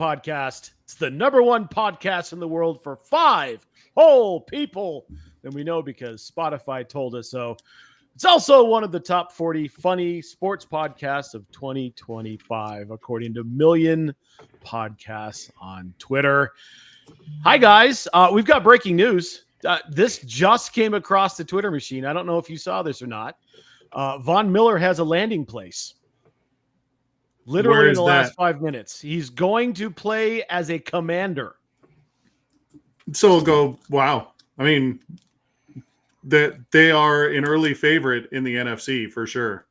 Podcast. It's the number one podcast in the world for 5 whole people. And we know because Spotify told us so. It's also one of the top 40 funny sports podcasts of 2025, according to Million Podcasts on Twitter. Hi, guys. We've got breaking news. This just came across the Twitter machine. I don't know if you saw this or not. Von Miller has a landing place. Literally in the last 5 minutes. He's going to play as a commander. So we'll go, wow. I mean, that they are an early favorite in the NFC for sure.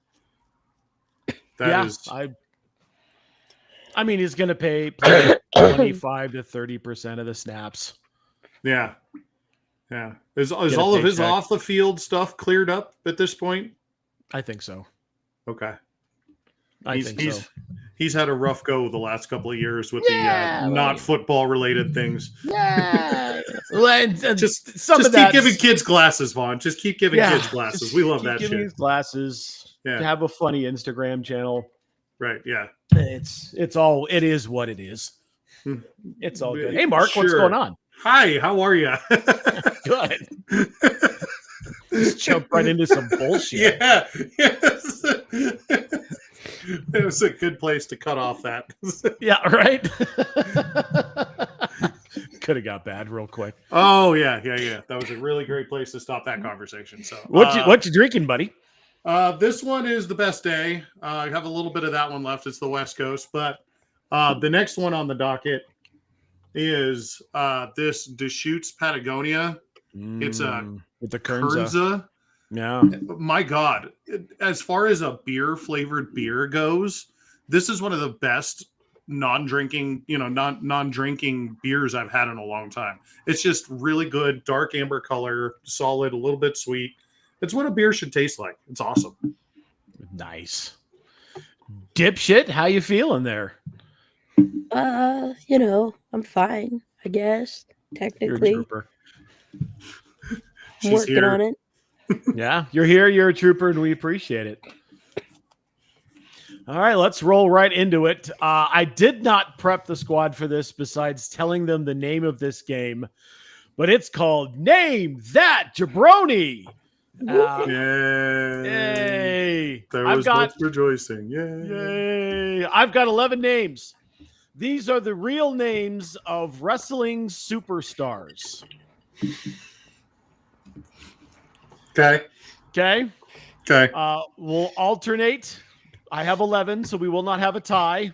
I mean, he's going to play 25 to 30% of the snaps. Yeah. Yeah. Is all of his off the field stuff cleared up at this point? I think so. Okay. He's had a rough go the last couple of years with the not football related things. Yeah. just keep giving kids glasses, Vaughn. Just keep giving kids glasses. We love that shit. Giving glasses. Yeah. Have a funny Instagram channel. Right. Yeah. It is what it is. It's all good. Hey, Mark, what's going on? Hi, how are you? Good. Just jump right into some bullshit. Yeah. Yes. It was a good place to cut off that. Yeah, right? Could have got bad real quick. Oh, yeah. That was a really great place to stop that conversation. So, what you drinking, buddy? This one is the best day. I have a little bit of that one left. It's the West Coast. But the next one on the docket is this Deschutes Patagonia. It's with the Kernza. Yeah. My God. As far as a beer-flavored beer goes, this is one of the best non-drinking beers I've had in a long time. It's just really good, dark amber color, solid, a little bit sweet. It's what a beer should taste like. It's awesome. Nice. Dipshit, how you feeling there? I'm fine, I guess. Technically. You're a trooper. I'm working on it. Yeah, you're here, you're a trooper, and we appreciate it. All right, let's roll right into it. I did not prep the squad for this besides telling them the name of this game, but it's called Name That Jabroni. Yay. There was much rejoicing. Yay. I've got 11 names. These are the real names of wrestling superstars. Okay. We'll alternate. I have 11, so we will not have a tie.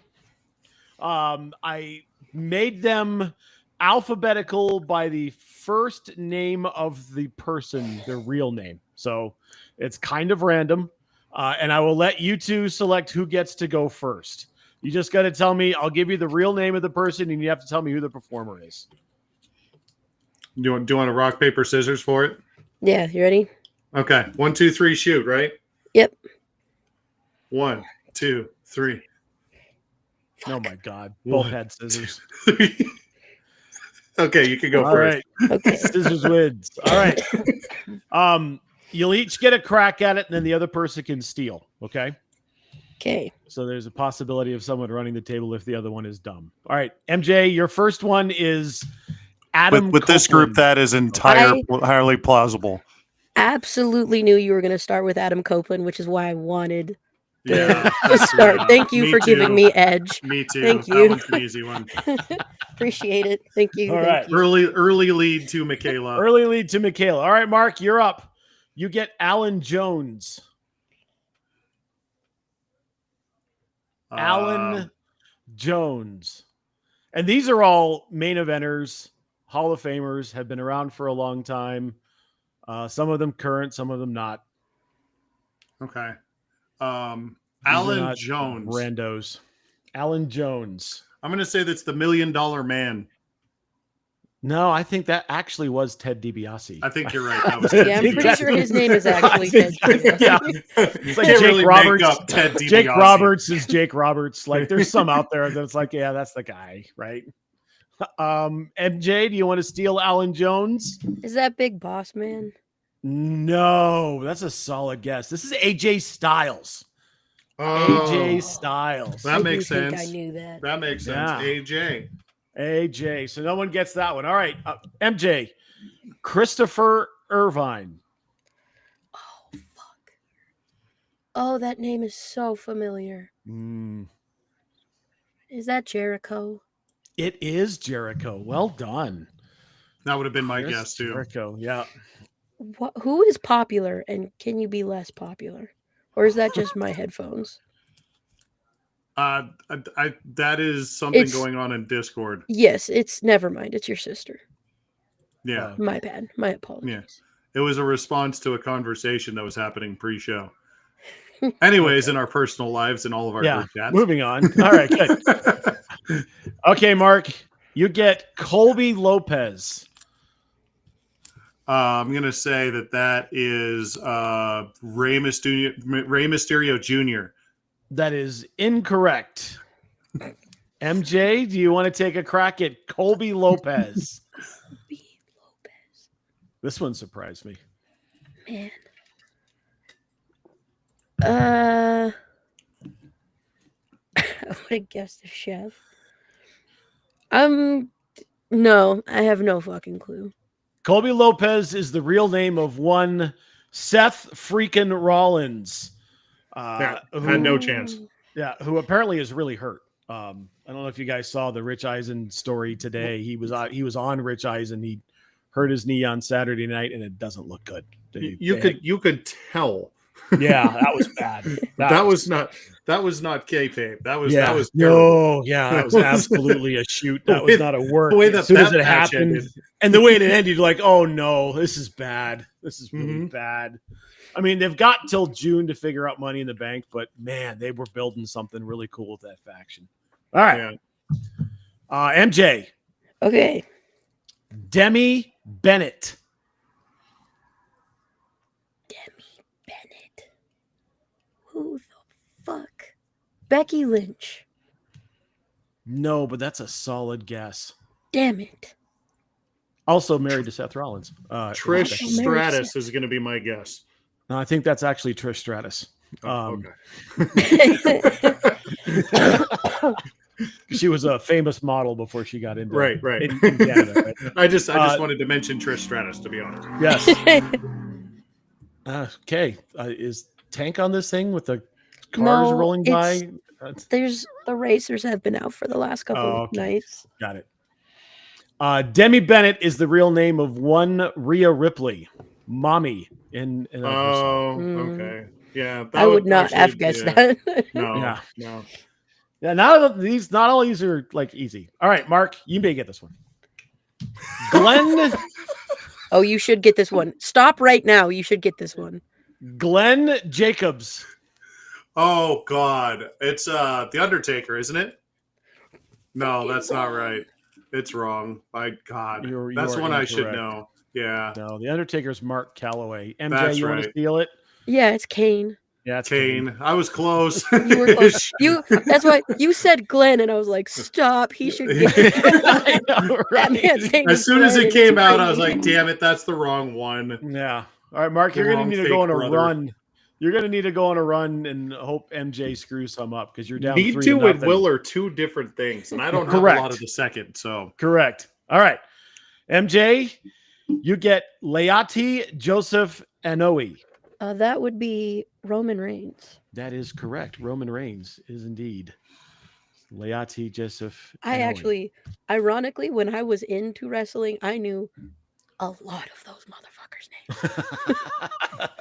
I made them alphabetical by the first name of the person, their real name. So it's kind of random. And I will let you two select who gets to go first. You just got to tell me, I'll give you the real name of the person, and you have to tell me who the performer is. Do you want to rock, paper, scissors for it? Yeah, you ready? Okay. 1, 2, 3, shoot, right? Yep. 1, 2, 3. Oh my God. Both had scissors. Okay, you can go first. Right. Okay. Scissors wins. All right. You'll each get a crack at it, and then the other person can steal. Okay. Okay. So there's a possibility of someone running the table if the other one is dumb. All right, MJ, your first one is Adam. With this group, that is entirely plausible. Absolutely knew you were going to start with Adam Copeland, which is why I wanted to start. Thank you for giving me edge. Me too. Thank you. That one's an easy one. Appreciate it. Thank you. All right. Early lead to Michaela. All right, Mark, you're up. You get Alan Jones. Alan Jones. And these are all main eventers, Hall of Famers, have been around for a long time. Some of them current, some of them not. Okay. Alan Jones. Randos. Alan Jones. I'm going to say that's the $1 Million Man. No, I think that actually was Ted DiBiase. I think you're right. That was I'm pretty sure his name is actually Ted DiBiase. Yeah. It's like Jake Jake Roberts. Roberts. Ted DiBiase. Jake Roberts is Jake Roberts. Like there's some out there that's like, yeah, that's the guy, right? MJ, do you want to steal Alan Jones? Is that Big Boss Man? No, that's a solid guess. This is AJ Styles. AJ Styles. That I makes do think I sense. knew that. That makes sense. Yeah. AJ. AJ. So no one gets that one. All right. MJ. Christopher Irvine. Oh fuck. Oh, that name is so familiar. Is that Jericho? It is Jericho. Well done. That would have been my Chris guess too. Jericho. Yeah. Who is popular, and can you be less popular, or is that just my headphones? That is something It's- going on in Discord. Yes, it's never mind. It's your sister. Yeah. My bad. My apologies. It was a response to a conversation that was happening pre-show. Anyways, in our personal lives and all of our Yeah. group chats. Moving on. All right. Good. Okay, Mark. You get Colby Lopez. I'm gonna say that is Rey Mysterio Jr. That is incorrect. MJ, do you want to take a crack at Colby Lopez? Colby Lopez. This one surprised me. Man. I would have guessed the chef. No, I have no fucking clue. Colby Lopez is the real name of one Seth freaking Rollins. Yeah, had no chance. Yeah, who apparently is really hurt. I don't know if you guys saw the Rich Eisen story today. He was on Rich Eisen. He hurt his knee on Saturday night, and it doesn't look good. You could tell. Yeah, that was bad. That was not kayfabe. That was no, yeah, that was absolutely a shoot. That was not a work. The way that as soon as that it match happened, ended. and the way it ended, you're like, oh no, this is bad. This is really Mm-hmm. bad. I mean, they've got till June to figure out Money in the Bank, but man, they were building something really cool with that faction. All right, MJ, Okay. Demi Bennett. Demi Bennett. Who the fuck? Becky Lynch. No, but that's a solid guess. Damn it. Also married to Seth Rollins. Trish Becky. Stratus is going to be my guess. No, I think that's actually Trish Stratus. Okay. She was a famous model before she got into Right. in Canada. Right? I just wanted to mention Trish Stratus, to be honest. Yes. Okay. Is Tank on this thing with the cars No, rolling by? There's the racers have been out for the last couple of okay. nights. Got it. Demi Bennett is the real name of one Rhea Ripley, mommy. In Okay. Yeah. I would not have guessed that. No. Yeah. No. Yeah, not all these are like easy. All right, Mark, you may get this one. Glenn Oh, you should get this one. Stop right now. You should get this one. Glenn Jacobs. Oh God, it's the Undertaker, isn't it? No, that's not right. It's wrong. My God, You that's are one I should incorrect. know. Yeah, No, the Undertaker's Mark Calloway. MJ, That's you want to right. steal it? Yeah, it's Kane. Yeah, it's Kane. I was close. You were close. That's why you said Glenn, and I was like, stop. He should get I know, that right? man's name As is soon as Glenn, it and came it's out, I was Brady. like, "Damn it, that's the wrong one." Yeah. All right, Mark, you're The going to wrong need to fake go on a brother. run. You're going to need to go on a run and hope MJ screws some up because you're down Need 3-0. to and will are two different things, and I don't have Correct. A lot of the second, so Correct. All right. MJ, you get Leati Joseph Anoa'i. That would be Roman Reigns. That is correct. Roman Reigns is indeed Leati Joseph. I Anoa'i. actually, ironically, when I was into wrestling, I knew a lot of those motherfuckers' names.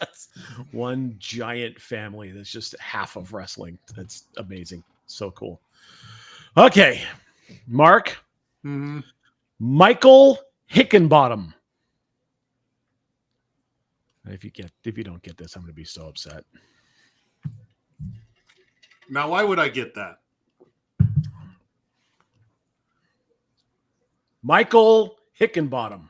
That's one giant family that's just half of wrestling. That's amazing. So cool. Okay. Mark, Michael Hickenbottom. If you don't get this, I'm going to be so upset. now why would I get that? Michael Hickenbottom.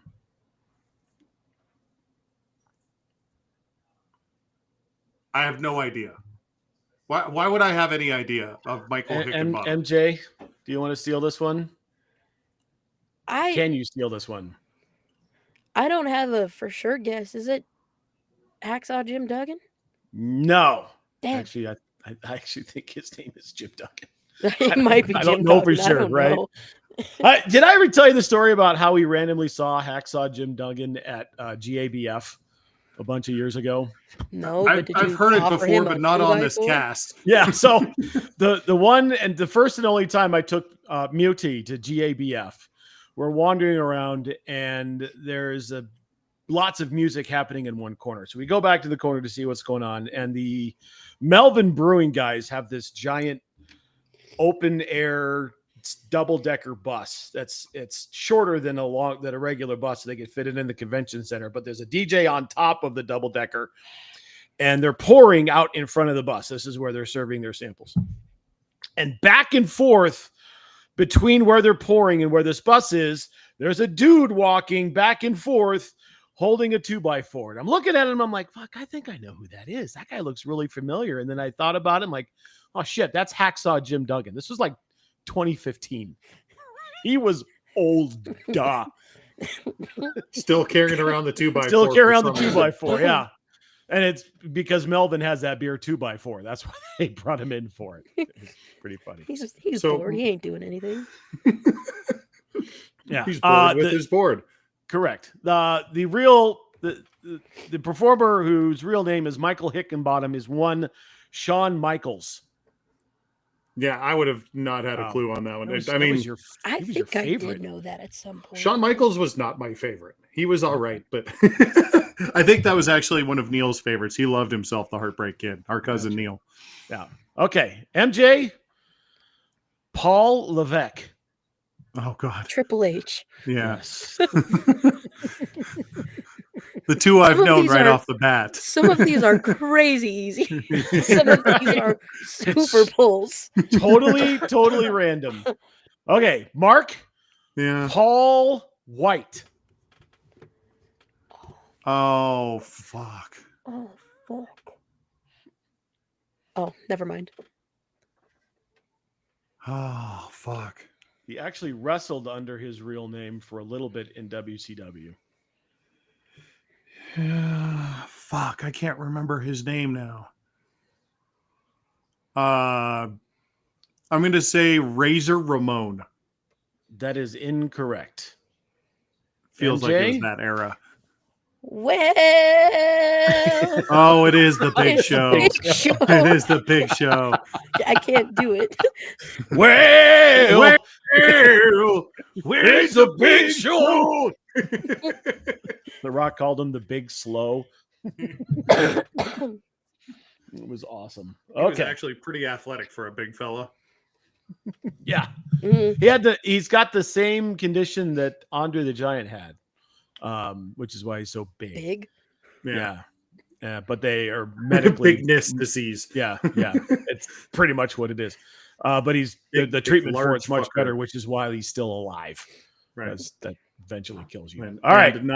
I have no idea. Why would I have any idea of Michael Hickenbottom? MJ, do you want to steal this one? I Can you steal this one? don't have a for sure guess. Is it Hacksaw Jim Duggan? No. Damn. Actually, I actually think his name is Jim Duggan. It might be. I Jim don't know for Duggan, I sure, don't right? know. Did I ever tell you the story about how we randomly saw Hacksaw Jim Duggan at GABF a bunch of years ago? No, I've, but did I've you heard it offer before, him but a not on this 2x4? cast. Yeah. So the one and the first and only time I took Muti to GABF, we're wandering around and there's lots of music happening in one corner. So we go back to the corner to see what's going on. And the Melvin Brewing guys have this giant open air double-decker bus it's shorter than a regular bus, so they can fit it in the convention center, but there's a DJ on top of the double-decker and they're pouring out in front of the bus. This is where they're serving their samples, and back and forth between where they're pouring and where this bus is, there's a dude walking back and forth holding a 2x4. And I'm looking at him, I'm like, fuck, I think I know who that is. That guy looks really familiar. And then I thought about him, like, oh shit, that's Hacksaw Jim Duggan. This was like 2015. He was old, duh. Still carrying around the 2x4. Still carrying around the 2x4, yeah. And it's because Melvin has that beer 2x4. That's why they brought him in for it. It's pretty funny. He's So- bored. He ain't doing anything. Yeah, He's bored with his board. correct. The performer whose real name is Michael Hickenbottom is one Shawn Michaels. Yeah, I would have not had a Wow. clue on that one. That was- I that mean, was your, I he was your think I favorite. did know that at some point. Shawn Michaels was not my favorite. He was all right, but I think that was actually one of Neil's favorites. He loved himself, the Heartbreak Kid, our cousin Neil. Yeah. Okay. MJ, Paul Levesque. Oh God, Triple H. yeah. Yes. The two I've Some of known these right are- off the bat. Some of these are crazy easy. Some of these are super pulls. totally random. Okay. Mark, Yeah. Paul White. Oh fuck. Oh, fuck. Oh, never mind. Oh fuck. He actually wrestled under his real name for a little bit in WCW. Fuck. I can't remember his name now. I'm gonna say Razor Ramon. That is incorrect. Feels like it was MJ? that era. Well, Oh, it is the Big it's the Show. Big Show. It is the Big Show. I can't do it. Well, Where's the Big Show? The Rock called him the Big Slow. It was awesome. He was Okay. actually pretty athletic for a big fella. Yeah. Mhm. He's got the same condition that Andre the Giant had, which is why he's so big. Big. Yeah. Yeah. But they are medically bigness disease. Yeah. It's pretty much what it is. But he's Big, the big, treatment for large it's much fucker. better, which is why he's still alive. Right. Because that eventually kills you. And, All right. and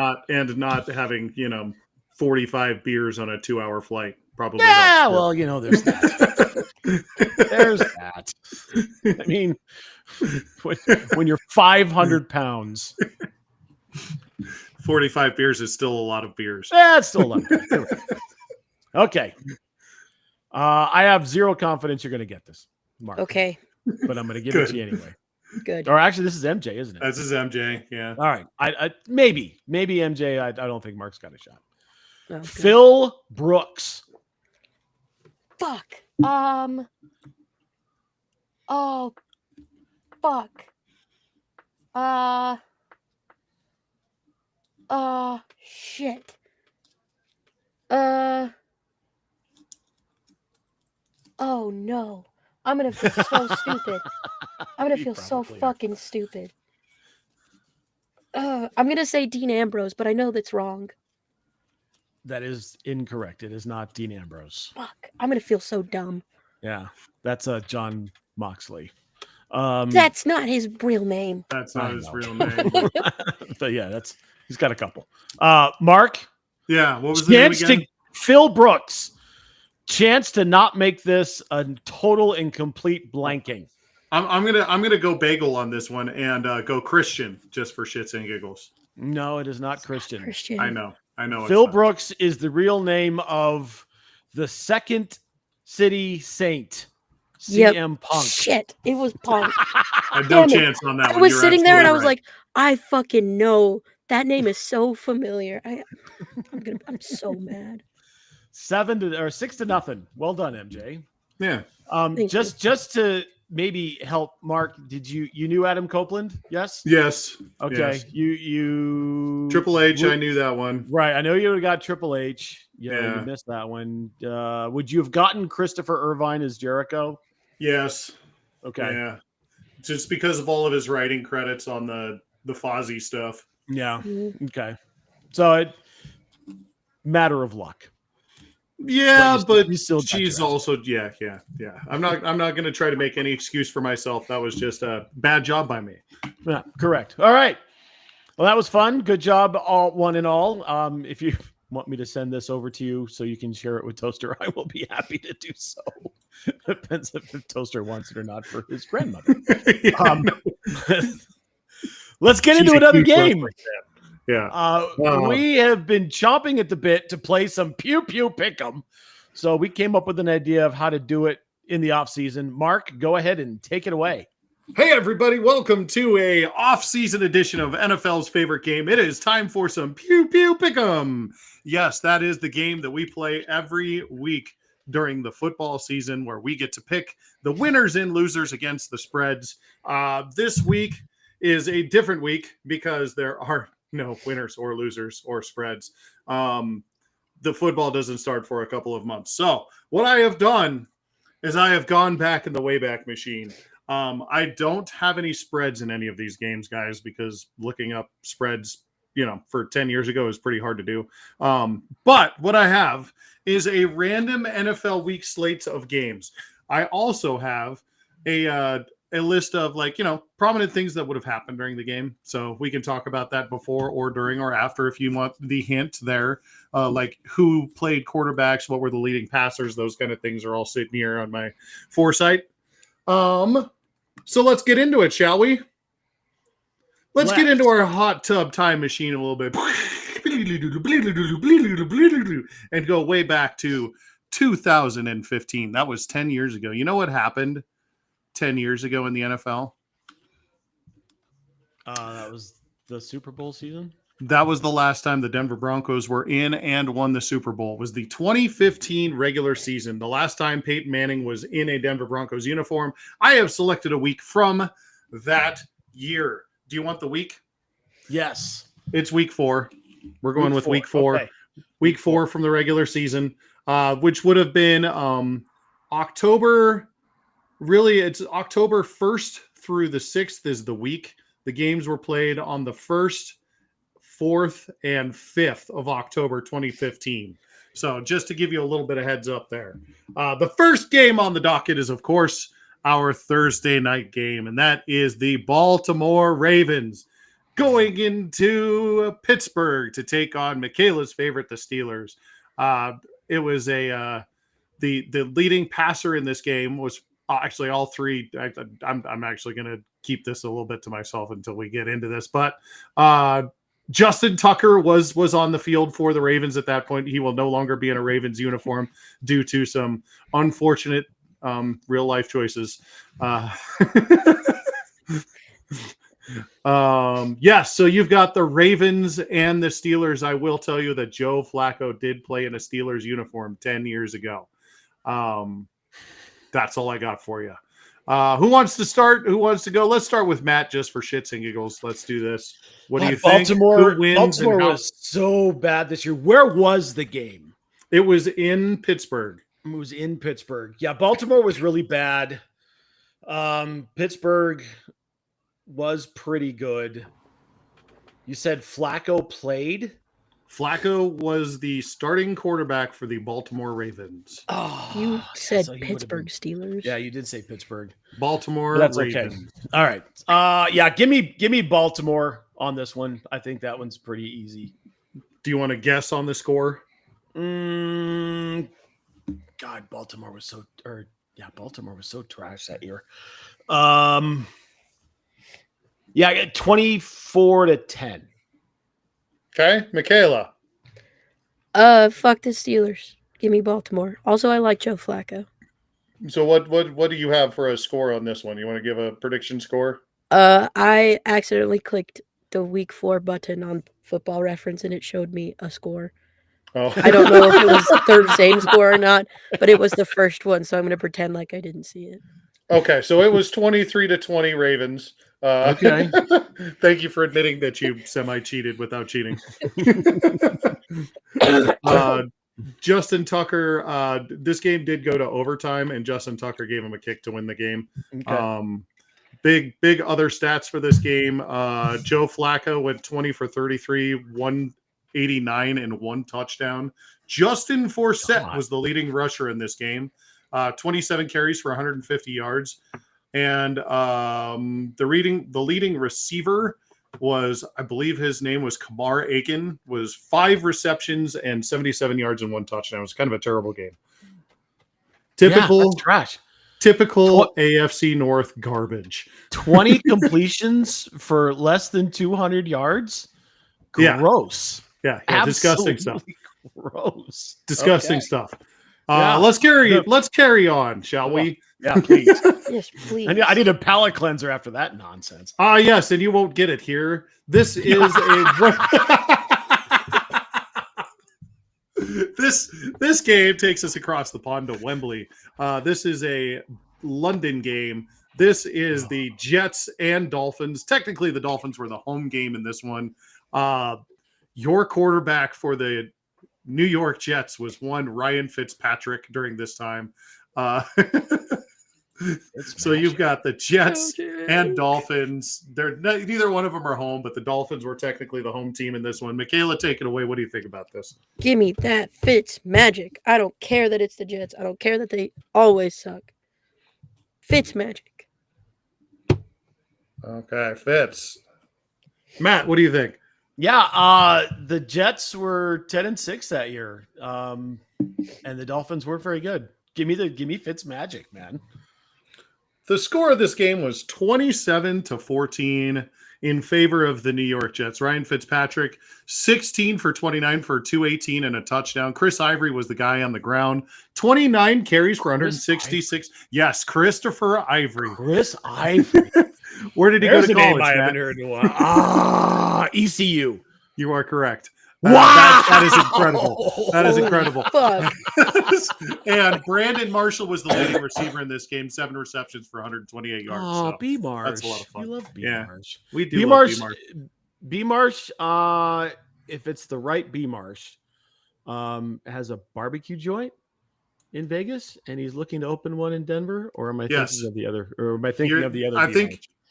not having 45 beers on a 2-hour flight probably. Yeah, helps. well, there's that. There's that. I mean, when you're 500 pounds, 45 beers is still a lot of beers. that's still a lot. You're right. Okay. I have zero confidence you're going to get this, Mark. Okay, But I'm going to give it Good. to you anyway. good. Or actually, this is MJ, isn't it? This is MJ. Yeah. All right. I maybe MJ. I don't think Mark's got a shot. Oh, good. Phil Brooks. Fuck. Oh. Fuck. Shit. Oh no. I'm gonna feel so stupid. I'm gonna You feel so probably are. fucking stupid. I'm gonna say Dean Ambrose, but I know that's wrong. That is incorrect. It is not Dean Ambrose. Fuck. I'm gonna feel so dumb. Yeah, that's John Moxley. That's not his real name. That's I not his know. real name. but yeah, he's got a couple. Mark, Yeah. What was the name chance again? to Phil Brooks. Chance to not make this a total and complete blanking. I'm gonna go bagel on this one and go Christian just for shits and giggles. No, it is not Christian. Christian. I know. it's Phil not. Brooks is the real name of the second City Saint, Yep. CM Punk. Shit, it was Punk. I had no Damn it. chance on that I one. was You're sitting there and I was absolutely like, I fucking know that name is so familiar. I'm so mad. 6-0. Well done, MJ. right. Thank Just to maybe help Mark, you knew Adam Copeland? Yes. Yes. Okay. Yes. You Triple H, I knew that one. Right. I know you would have got Triple H. Yeah. You missed that one. Would you have gotten Christopher Irvine as Jericho? Yes. Okay. Yeah. Just because of all of his writing credits on the Fozzy stuff. Yeah. you. Okay. So it matter of luck. Yeah, But but you still got she's your ass. also yeah. I'm not going to try to make any excuse for myself. That was just a bad job by me. Yeah, correct. All right. Well, that was fun. Good job, all one and all. If you want me to send this over to you so you can share it with Toaster, I will be happy to do so. Depends if Toaster wants it or not for his grandmother. Let's get into another game. Yeah. We have been chomping at the bit to play some Pew Pew Pick'em. So we came up with an idea of how to do it in the off season. Mark, go ahead and take it away. Hey everybody, welcome to a off-season edition of NFL's favorite game. It is time for some Pew Pew Pick'em. Yes, that is the game that we play every week during the football season where we get to pick the winners and losers against the spreads. This week is a different week because there are no winners or losers or spreads. The football doesn't start for a couple of months. So what I have done is I have gone back in the Wayback Machine. I don't have any spreads in any of these games, guys, because looking up spreads, for 10 years ago is pretty hard to do. But what I have is a random NFL week slates of games. I also have a list of prominent things that would have happened during the game. So we can talk about that before or during or after if you want the hint there, like who played quarterbacks, what were the leading passers, those kind of things are all sitting here on my foresight. So let's get into it, shall we? Let's get into our hot tub time machine a little bit and go way back to 2015. That was 10 years ago. You know what happened 10 years ago in the NFL? That was the Super Bowl season. That was the last time the Denver Broncos were in and won the Super Bowl. It was the 2015 regular season. The last time Peyton Manning was in a Denver Broncos uniform. I have selected a week from that year. Do you want the week? Yes. It's week 4. We're going with week 4. Okay. Week 4 from the regular season, which would have been October. Really, it's October 1st through the 6th is the week. The games were played on the 1st, 4th, and 5th of October 2015. So just to give you a little bit of heads up there. The first game on the docket is, of course, our Thursday night game, and that is the Baltimore Ravens going into Pittsburgh to take on Michaela's favorite, the Steelers. It was the leading passer in this game was actually all three. I'm actually going to keep this a little bit to myself until we get into this, but Justin Tucker was on the field for the Ravens at that point. He will no longer be in a Ravens uniform due to some unfortunate real life choices. Yes, so you've got the Ravens and the Steelers. I will tell you that Joe Flacco did play in a Steelers uniform 10 years ago. That's all I got for you. Who wants to start? Who wants to go? Let's start with Matt just for shits and giggles. Let's do this. What do you think? Baltimore wins was so bad this year. Where was the game? It was in Pittsburgh. It was in Pittsburgh. Yeah, Baltimore was really bad. Pittsburgh was pretty good. You said Flacco played? Flacco was the starting quarterback for the Baltimore Ravens. Oh, You said so he Pittsburgh Steelers. Yeah, you did say Pittsburgh. Baltimore That's Ravens. okay. All right. Yeah, give me Baltimore on this one. I think that one's pretty easy. Do you want to guess on the score? God, Baltimore was so trash that year. Yeah, 24-10. Okay, Michaela. Fuck the Steelers. Give me Baltimore. Also, I like Joe Flacco. So what do you have for a score on this one? You want to give a prediction score? I accidentally clicked the week 4 button on Football Reference and it showed me a score. Oh, I don't know if it was the same score or not, but it was the first one, so I'm going to pretend like I didn't see it. Okay, so it was 23-20 Ravens. Okay. Thank you for admitting that you semi-cheated without cheating. Justin Tucker, this game did go to overtime, and Justin Tucker gave him a kick to win the game. Okay. Big other stats for this game. Joe Flacco went 20 for 33, 189, and 1 touchdown. Justin Forsett was the leading rusher in this game. 27 carries for 150 yards. And the leading receiver was, I believe his name was Kamar Aiken, was 5 receptions and 77 yards and 1 touchdown. It was kind of a terrible game. Typical trash. Typical AFC North garbage. 20 completions for less than 200 yards. Gross. Yeah, disgusting stuff. Gross. Disgusting stuff. Let's carry on, shall we? Yeah, please. Yes, please. I need a palate cleanser after that nonsense. Yes, and you won't get it here. This is this game takes us across the pond to Wembley. This is a London game. This is the Jets and Dolphins. Technically, the Dolphins were the home game in this one. Your quarterback for the New York Jets was one Ryan Fitzpatrick during this time. So you've got the Jets and Dolphins. Neither one of them are home, but the Dolphins were technically the home team in this one. Michaela, take it away. What do you think about this? Give me that Fitz magic. I don't care that it's the Jets. I don't care that they always suck. Fitz magic. Okay, Fitz. Matt, what do you think? Yeah, the Jets were 10-6 that year, and the Dolphins weren't very good. Give me Fitz magic, man. The score of this game was 27-14 in favor of the New York Jets. Ryan Fitzpatrick, 16 for 29 for 218 and a touchdown. Chris Ivory was the guy on the ground. 29 carries for 166. Yes, Christopher Ivory. Chris Ivory. Where did he go to college, I haven't heard in a while. ECU. You are correct. Wow! That is incredible. That is incredible. Fuck. And Brandon Marshall was the leading receiver in this game, 7 receptions for 128 yards. Oh, so B-Marsh. that's a lot of fun. You love B-Marsh. We do B-Marsh, love B-Marsh, if it's the right B-Marsh, has a barbecue joint in Vegas, and he's looking to open one in Denver, or am I thinking of the other? Or am I thinking of the other?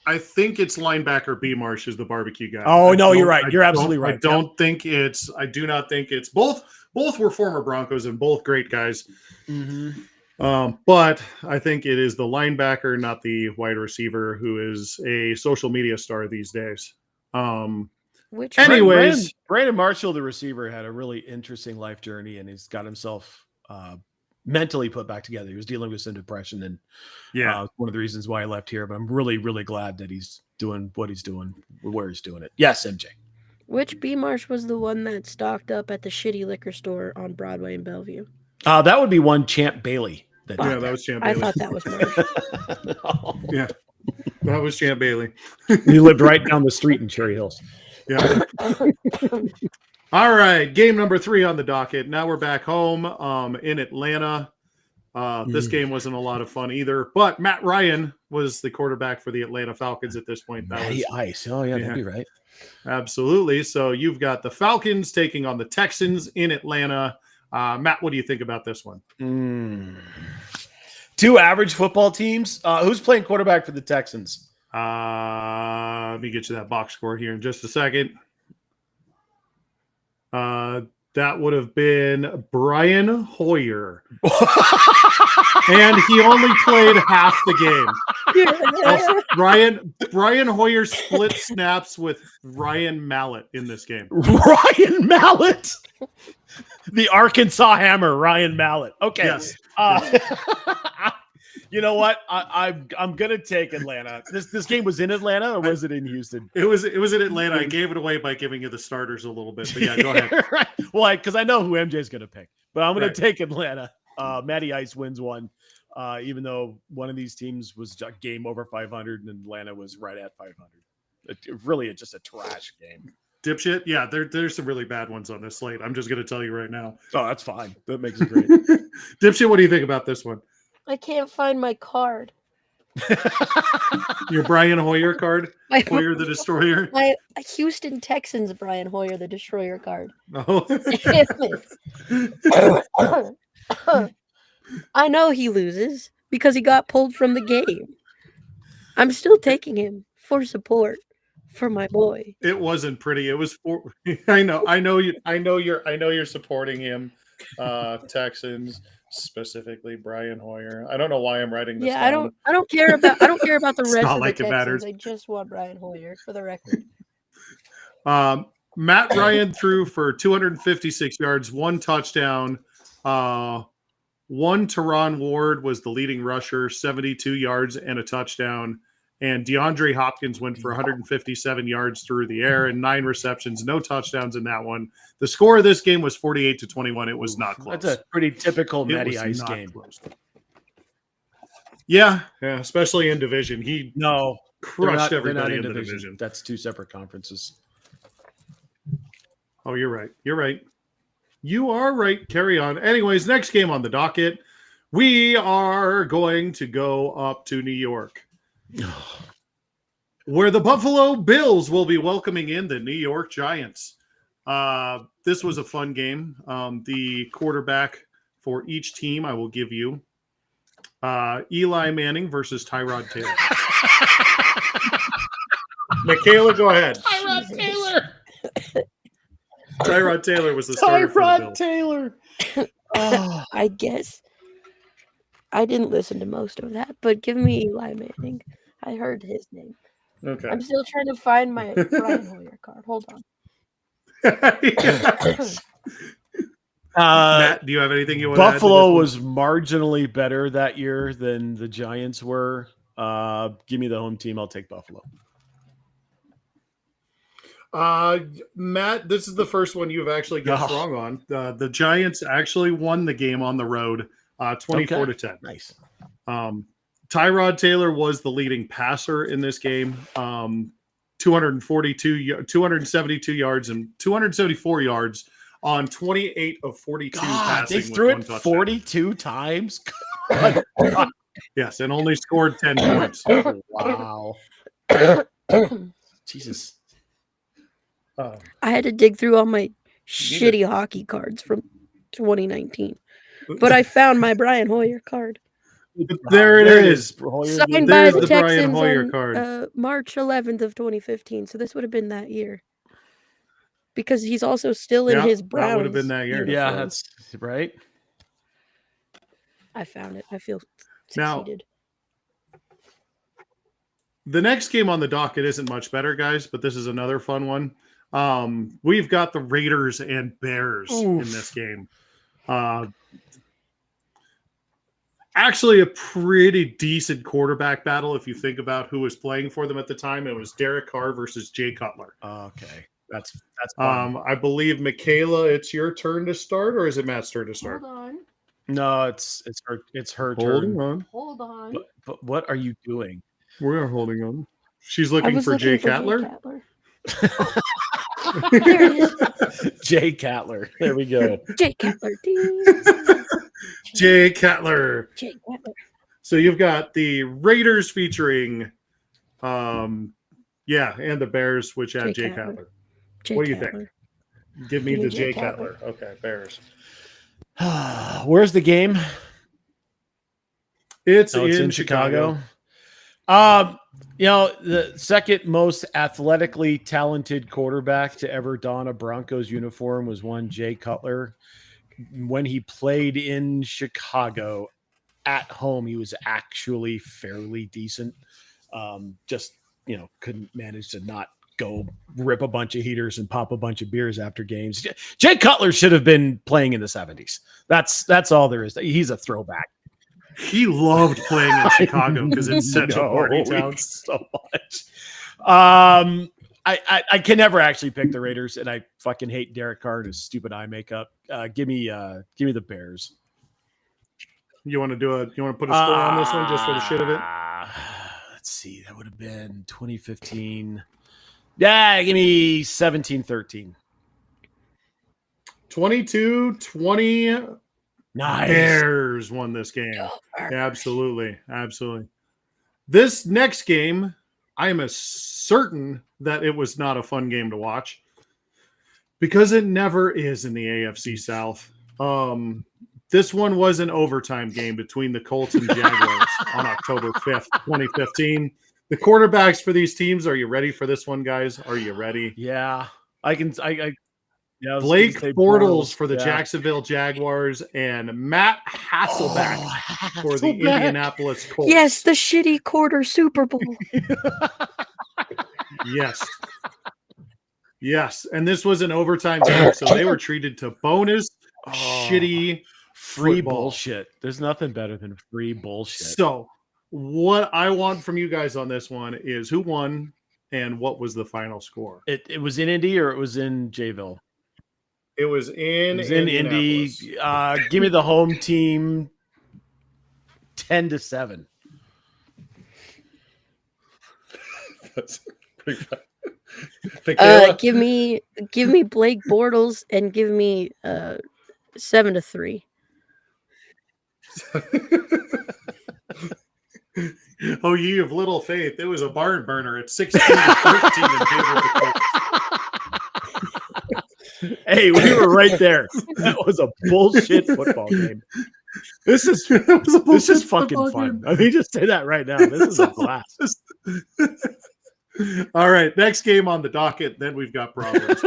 I think it's linebacker B Marsh is the barbecue guy. Oh no, you're right. You're absolutely right. I do not think it's both were former Broncos and both great guys. Mm-hmm. But I think it is the linebacker, not the wide receiver, who is a social media star these days. Anyways, Brandon Marshall, the receiver, had a really interesting life journey, and he's got himself mentally put back together. He was dealing with some depression, and one of the reasons why I left here. But I'm really, really glad that he's doing what he's doing, where he's doing it. Yes, MJ. Which B Marsh was the one that stocked up at the shitty liquor store on Broadway in Bellevue? That would be one Champ Bailey. That was Champ Bailey. I thought that was Marsh. No. Yeah, that was Champ Bailey. He lived right down the street in Cherry Hills. Yeah. All right, game number 3 on the docket. Now we're back home in Atlanta. This game wasn't a lot of fun either, but Matt Ryan was the quarterback for the Atlanta Falcons at this point. Matty Ice. Oh, yeah, that'd be right. Absolutely. So you've got the Falcons taking on the Texans in Atlanta. Matt, what do you think about this one? 2 average football teams. Who's playing quarterback for the Texans? Let me get you that box score here in just a second. That would have been Brian Hoyer. And he only played half the game. Brian Hoyer split snaps with Ryan Mallett in this game. Ryan Mallett? The Arkansas Hammer, Ryan Mallett. Okay. Yes. You know what? I'm gonna take Atlanta. This game was in Atlanta, or was it in Houston? It was in Atlanta. I gave it away by giving you the starters a little bit, but yeah, go ahead. Right. Well, because I know who MJ's gonna pick, but I'm gonna take Atlanta. Matty Ice wins one. even though one of these teams was a game over 500 and Atlanta was right at 500. It's just a trash game. Dipshit. Yeah, there's some really bad ones on this slate. I'm just going to tell you right now. Oh, that's fine. That makes it great. Dipshit, what do you think about this one? I can't find my card. Your Brian Hoyer card? My, Hoyer the Destroyer? my Houston Texans Brian Hoyer, the Destroyer card. Oh. I know he loses because he got pulled from the game. I'm still taking him for support for my boy. It wasn't pretty. It was for I know you're supporting him. Texans, specifically Brian Hoyer. I don't know why I'm writing this down. I don't care about the It's rest not of like the it Texans. matters. I just want Brian Hoyer for the record. Matt Ryan threw for 256 yards, 1 touchdown. One Teron Ward was the leading rusher, 72 yards and a touchdown. And DeAndre Hopkins went for 157 yards through the air and 9 receptions, no touchdowns in that one. The score of this game was 48-21. It was not close. That's a pretty typical It Matty was Ice not game. close. Yeah, especially in division. He No, crushed they're not everybody in in the division. division. That's 2 separate conferences. Oh, you're right. You're right. You are right. Carry on. Anyways, next game on the docket. We are going to go up to New York, where the Buffalo Bills will be welcoming in the New York Giants. This was a fun game. The quarterback for each team, I will give you Eli Manning versus Tyrod Taylor. Michaela, go ahead. Tyrod Taylor. Tyrod Taylor was the starter for the Tyrod Bills. Taylor. I guess I didn't listen to most of that, but give me Eli Manning. I heard his name. Okay. I'm still trying to find my Brian Hoyer card. Hold on. Matt, do you have anything you want to add to Buffalo this was marginally better that year than the Giants were. Give me the home team. I'll take Buffalo. Matt, this is the first one you've actually guessed wrong on. The Giants actually won the game on the road, 24-10. Nice. Tyrod Taylor was the leading passer in this game. 272 yards and 274 yards on 28 of 42 passing. They threw it 42 times. Yes, and only scored 10 points. Wow. Jesus. I had to dig through all my shitty hockey cards from 2019, but I found my Brian Hoyer card. There it is. Signed by There's the the Brian Texans Hoyer on card. March 11th of 2015. So this would have been that year. Because he's also still in Yeah, his that Browns. would have been that year. Yeah, uniform. that's right. I found it. I feel Now- succeeded. The next game on the docket isn't much better, guys, but this is another fun one. We've got the Raiders and Bears in this game. Actually, a pretty decent quarterback battle if you think about who was playing for them at the time. It was Derek Carr versus Jay Cutler. Okay. That's fun. I believe, Michaela, it's your turn to start, or is it Matt's turn to start? Hold on. No, it's her turn. On. Hold on. But what are you doing? We are holding on. She's I looking was for looking Jay Cutler. There it is. Jay Catler. There we go. Jay Cutler. Jay Cutler. Jay Cutler. So you've got the Raiders featuring, and the Bears, which have Jay Jay Cutler. Jay What do you think? Cutler. Give me Give me the Jay Jay Cutler. Okay, Bears. Where's the game? It's It's in Chicago. The second most athletically talented quarterback to ever don a Broncos uniform was one Jay Cutler. When he played in Chicago at home, he was actually fairly decent. Couldn't manage to not go rip a bunch of heaters and pop a bunch of beers after games. Jay Cutler should have been playing in the 70s. That's all there is. He's a throwback. He loved playing in Chicago because it's such a party town. So much. I can never actually pick the Raiders, and I fucking hate Derek Carr and his stupid eye makeup. Give me the Bears. You want to put a score on this one just for the shit of it? Let's see. That would have been 2015. Yeah, give me 17-13. 22-20. Nice. Bears won this game. Absolutely. This next game, I am certain that it was not a fun game to watch because it never is in the AFC South. This one was an overtime game between the Colts and Jaguars on October 5th, 2015. The quarterbacks for these teams, are you ready for this one, guys? Are you ready? Yeah. Blake Bortles for the Jacksonville Jaguars and Matt Hasselbeck for the Indianapolis Colts. Yes, the shitty quarter Super Bowl. Yes. And this was an overtime game, so they were treated to bonus shitty free football. bullshit. There's nothing better than free bullshit. So what I want from you guys on this one is who won and what was the final score? It was in Indy or it was in Jayville? It was in Indy. Give me the home team 10-7. That's pretty fun. Give me Blake Bortles and give me 7-3. Oh, ye of little faith. It was a barn burner at 16-13 in favor of the Colts. Hey, we were right there. That was a bullshit football game. This is fucking fun. I mean, just say that right now. This is a blast. All right, next game on the docket. Then we've got problems.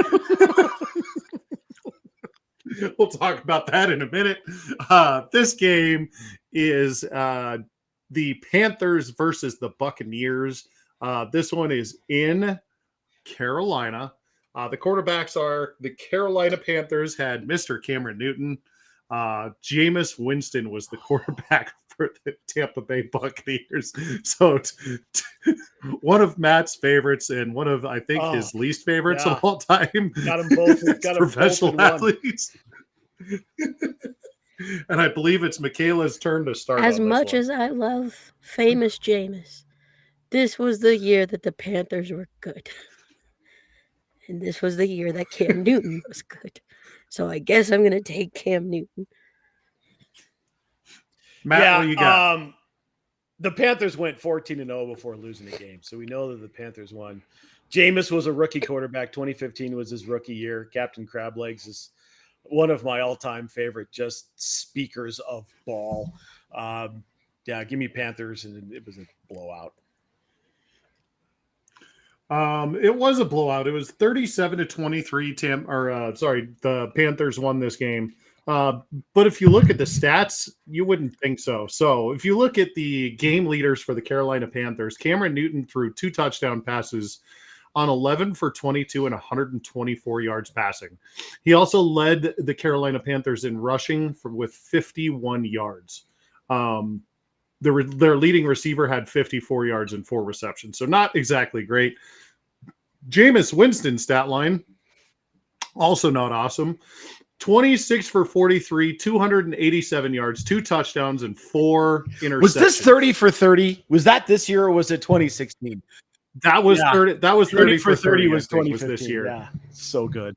We'll talk about that in a minute. This game is the Panthers versus the Buccaneers. This one is in Carolina. The quarterbacks are the Carolina Panthers had Mr. Cameron Newton. Jameis Winston was the quarterback for the Tampa Bay Buccaneers. So one of Matt's favorites and one of, I think, his least favorites of all time. Got them both. Got Professional athletes. And I believe it's Michaela's turn to start. As much as I love famous Jameis, this was the year that the Panthers were good. And this was the year that Cam Newton was good. So I guess I'm going to take Cam Newton. Matt, what do you got? The Panthers went 14-0 before losing a game. So we know that the Panthers won. Jameis was a rookie quarterback. 2015 was his rookie year. Captain Crablegs is one of my all-time favorite just speakers of ball. Give me Panthers, and it was a blowout. It was a blowout. It was 37-23. The Panthers won this game. But if you look at the stats, you wouldn't think so. So if you look at the game leaders for the Carolina Panthers, Cameron Newton threw 2 touchdown passes on 11 for 22 and 124 yards passing. He also led the Carolina Panthers in rushing with 51 yards. Their leading receiver had 54 yards and 4 receptions. So not exactly great. Jameis Winston's stat line, also not awesome. 26 for 43, 287 yards, 2 touchdowns, and 4 interceptions. Was this 30 for 30? Was that this year or was it 2016? That was 30. That was 30 for 30 was 2015 was this year. Yeah, so good.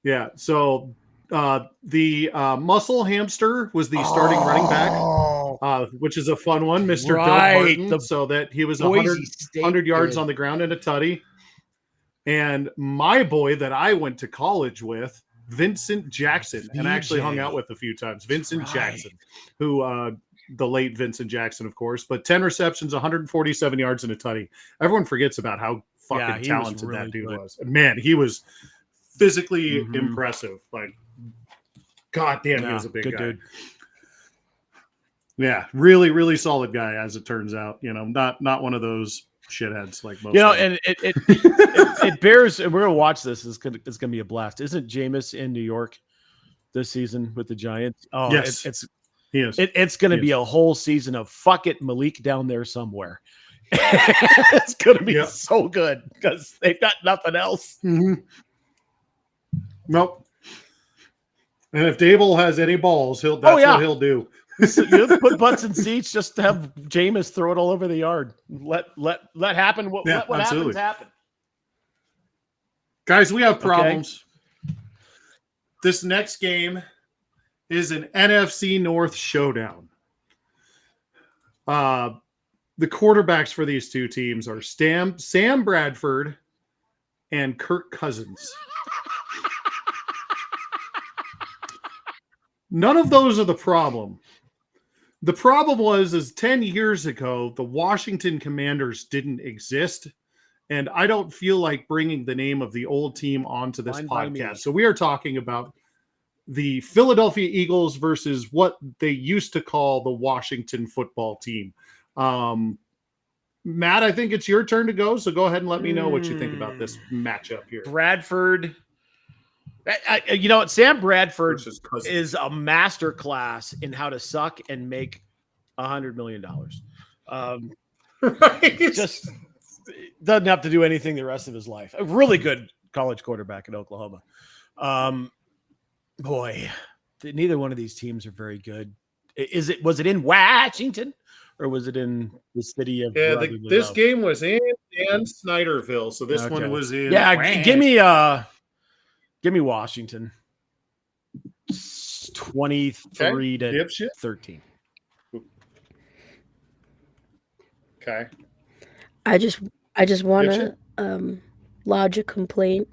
Yeah. So the Muscle Hamster was the starting running back, which is a fun one, Mr. Doug Martin. So that he was 100 yards on the ground and a tutty. And my boy that I went to college with, Vincent Jackson, and I actually hung out with a few times. Vincent Jackson, who the late Vincent Jackson, of course, but 10 receptions, 147 yards and a tutty. Everyone forgets about how fucking talented really that dude was. Man, he was physically impressive. Like, God damn, he was a big guy. Dude. Yeah, really, really solid guy, as it turns out. You know, not one of those shitheads like most. And it bears. And we're gonna watch this. It's gonna be a blast. Isn't Jameis in New York this season with the Giants? Oh, yes, he is. It's gonna be a whole season of fuck it, Malik down there somewhere. It's gonna be so good because they've got nothing else. Nope. And if Dable has any balls, that's what he'll do. So you put butts in seats just to have Jameis throw it all over the yard. Let happen what happens happen. Guys, we have problems. This next game is an NFC North showdown. The quarterbacks for these two teams are Sam Bradford and Kirk Cousins. None of those are the problem. The problem is 10 years ago, the Washington Commanders didn't exist. And I don't feel like bringing the name of the old team onto this podcast. So we are talking about the Philadelphia Eagles versus what they used to call the Washington football team. Matt, I think it's your turn to go. So go ahead and let me know what you think about this matchup here. Bradford. You know what? Sam Bradford is a master class in how to suck and make $100 million. Right? Just doesn't have to do anything the rest of his life. A really good college quarterback in Oklahoma. Boy, neither one of these teams are very good. Was it in Washington or was it in the city of? Yeah, this game was in Snyderville, so this one was in. Yeah, give me Washington. 23 to 13. Okay. I just want to lodge a complaint.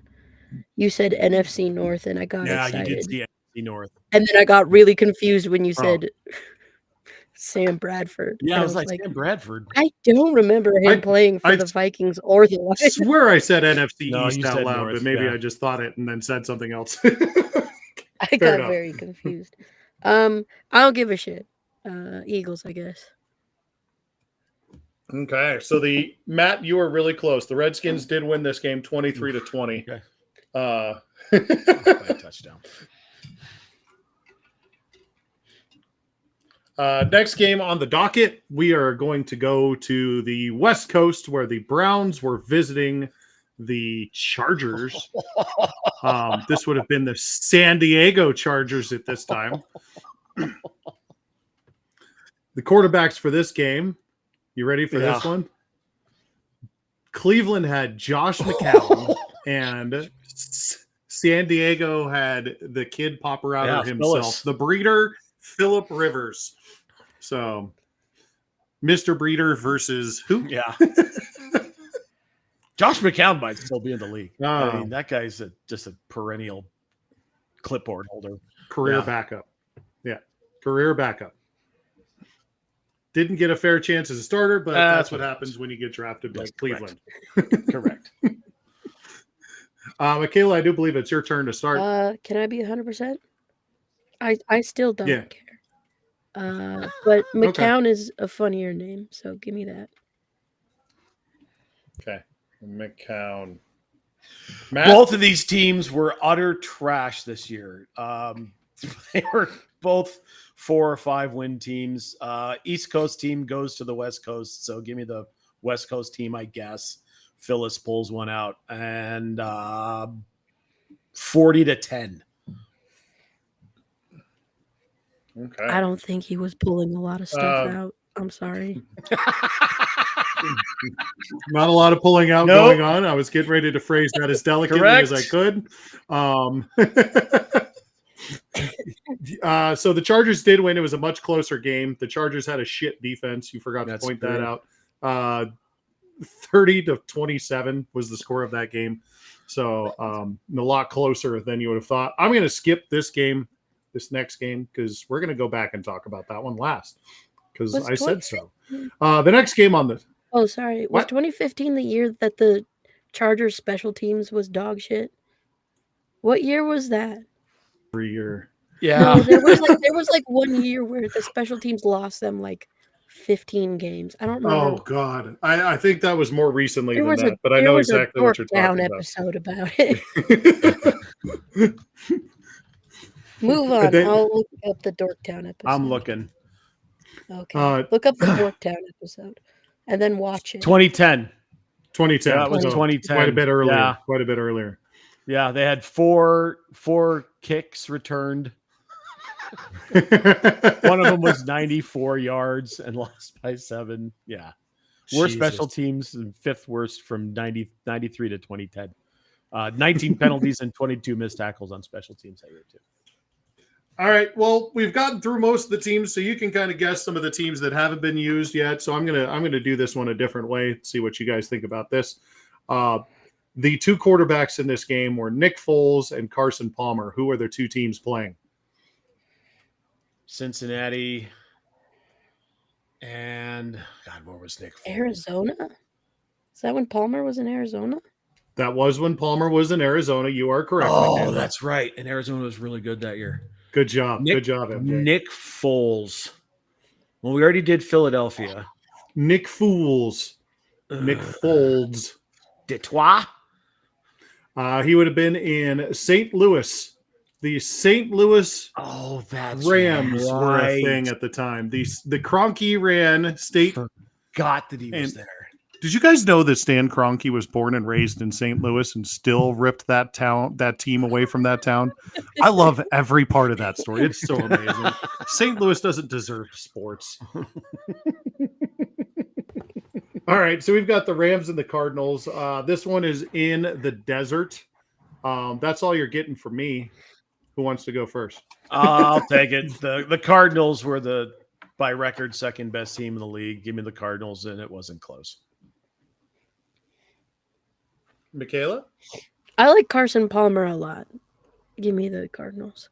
You said NFC North, and I got excited. You did see NFC North. And then I got really confused when you said Sam Bradford. Yeah, I was like Sam Bradford. I don't remember him playing for the Vikings or the Lions. I swear I said NFC East out loud, North, but maybe I just thought it and then said something else. I got very confused. I'll give a shit. Eagles, I guess. Okay, so Matt, you were really close. The Redskins did win this game 23-20. Okay. By a touchdown. Next game on the docket, we are going to go to the West Coast where the Browns were visiting the Chargers. This would have been the San Diego Chargers at this time. The quarterbacks for this game, you ready for this one? Cleveland had Josh McCown and San Diego had the kid Pop-Router himself, the breeder, Phillip Rivers. So, Mr. Breeder versus who? Yeah. Josh McCown might still be in the league. I mean, that guy's just a perennial clipboard holder. Career backup. Yeah, career backup. Didn't get a fair chance as a starter, but that's what happens when you get drafted by Cleveland. Correct. Michaela, I do believe it's your turn to start. Can I be 100%? I still don't care. But McCown is a funnier name, so give me that. Okay. McCown. Matt? Both of these teams were utter trash this year. They were both 4 or 5 win teams. East Coast team goes to the West Coast, so give me the West Coast team, I guess. Phyllis pulls one out, and 40-10. Okay. I don't think he was pulling a lot of stuff out. I'm sorry. Not a lot of pulling out going on. I was getting ready to phrase that as delicately as I could. So the Chargers did win. It was a much closer game. The Chargers had a shit defense. You forgot to point that out. 30-27 was the score of that game. So a lot closer than you would have thought. I'm going to skip this next game, because we're going to go back and talk about that one last, because I said so. The next game on the... Oh, sorry. Was 2015 the year that the Chargers special teams was dog shit? What year was that? Every year. Yeah. No, there was like 1 year where the special teams lost them like 15 games. I don't remember. Oh God, I think that was more recently than that, but I know exactly what you're talking about. Episode about it. Move on. I'll look up the Dorktown episode. I'm looking. Okay. Look up the Dorktown episode and then watch it. 2010. 2010. That was 2010. Quite a bit earlier. Yeah. Quite a bit earlier. Yeah, they had four kicks returned. One of them was 94 yards and lost by 7. Yeah. Worst Jesus. special teams and 5th worst from 93 to 2010. 19 penalties and 22 missed tackles on special teams that year, too. All right. Well, we've gotten through most of the teams, so you can kind of guess some of the teams that haven't been used yet. So I'm gonna do this one a different way. See what you guys think about this. The 2 quarterbacks in this game were Nick Foles and Carson Palmer. Who are the 2 teams playing? Cincinnati and God, where was Nick Foles? Arizona? Is that when Palmer was in Arizona? That was when Palmer was in Arizona. You are correct. Oh, Michaela. that's right. And Arizona was really good that year. Good job. Good job, MJ. Nick Foles. Well, we already did Philadelphia. Nick Foles. Nick Folds. Detroit. He would have been in St. Louis. The St. Louis Oh, that's Rams were a right. thing at the time. The Kroenke ran state. Forgot that he was And- there. Did you guys know that Stan Kroenke was born and raised in St. Louis and still ripped that team away from that town? I love every part of that story. It's so amazing. St. Louis doesn't deserve sports. All right, so we've got the Rams and the Cardinals. This one is in the desert. That's all you're getting from me. Who wants to go first? I'll take it. The Cardinals were the by record second best team in the league. Give me the Cardinals, and it wasn't close. Michaela? I like Carson Palmer a lot. Give me the Cardinals.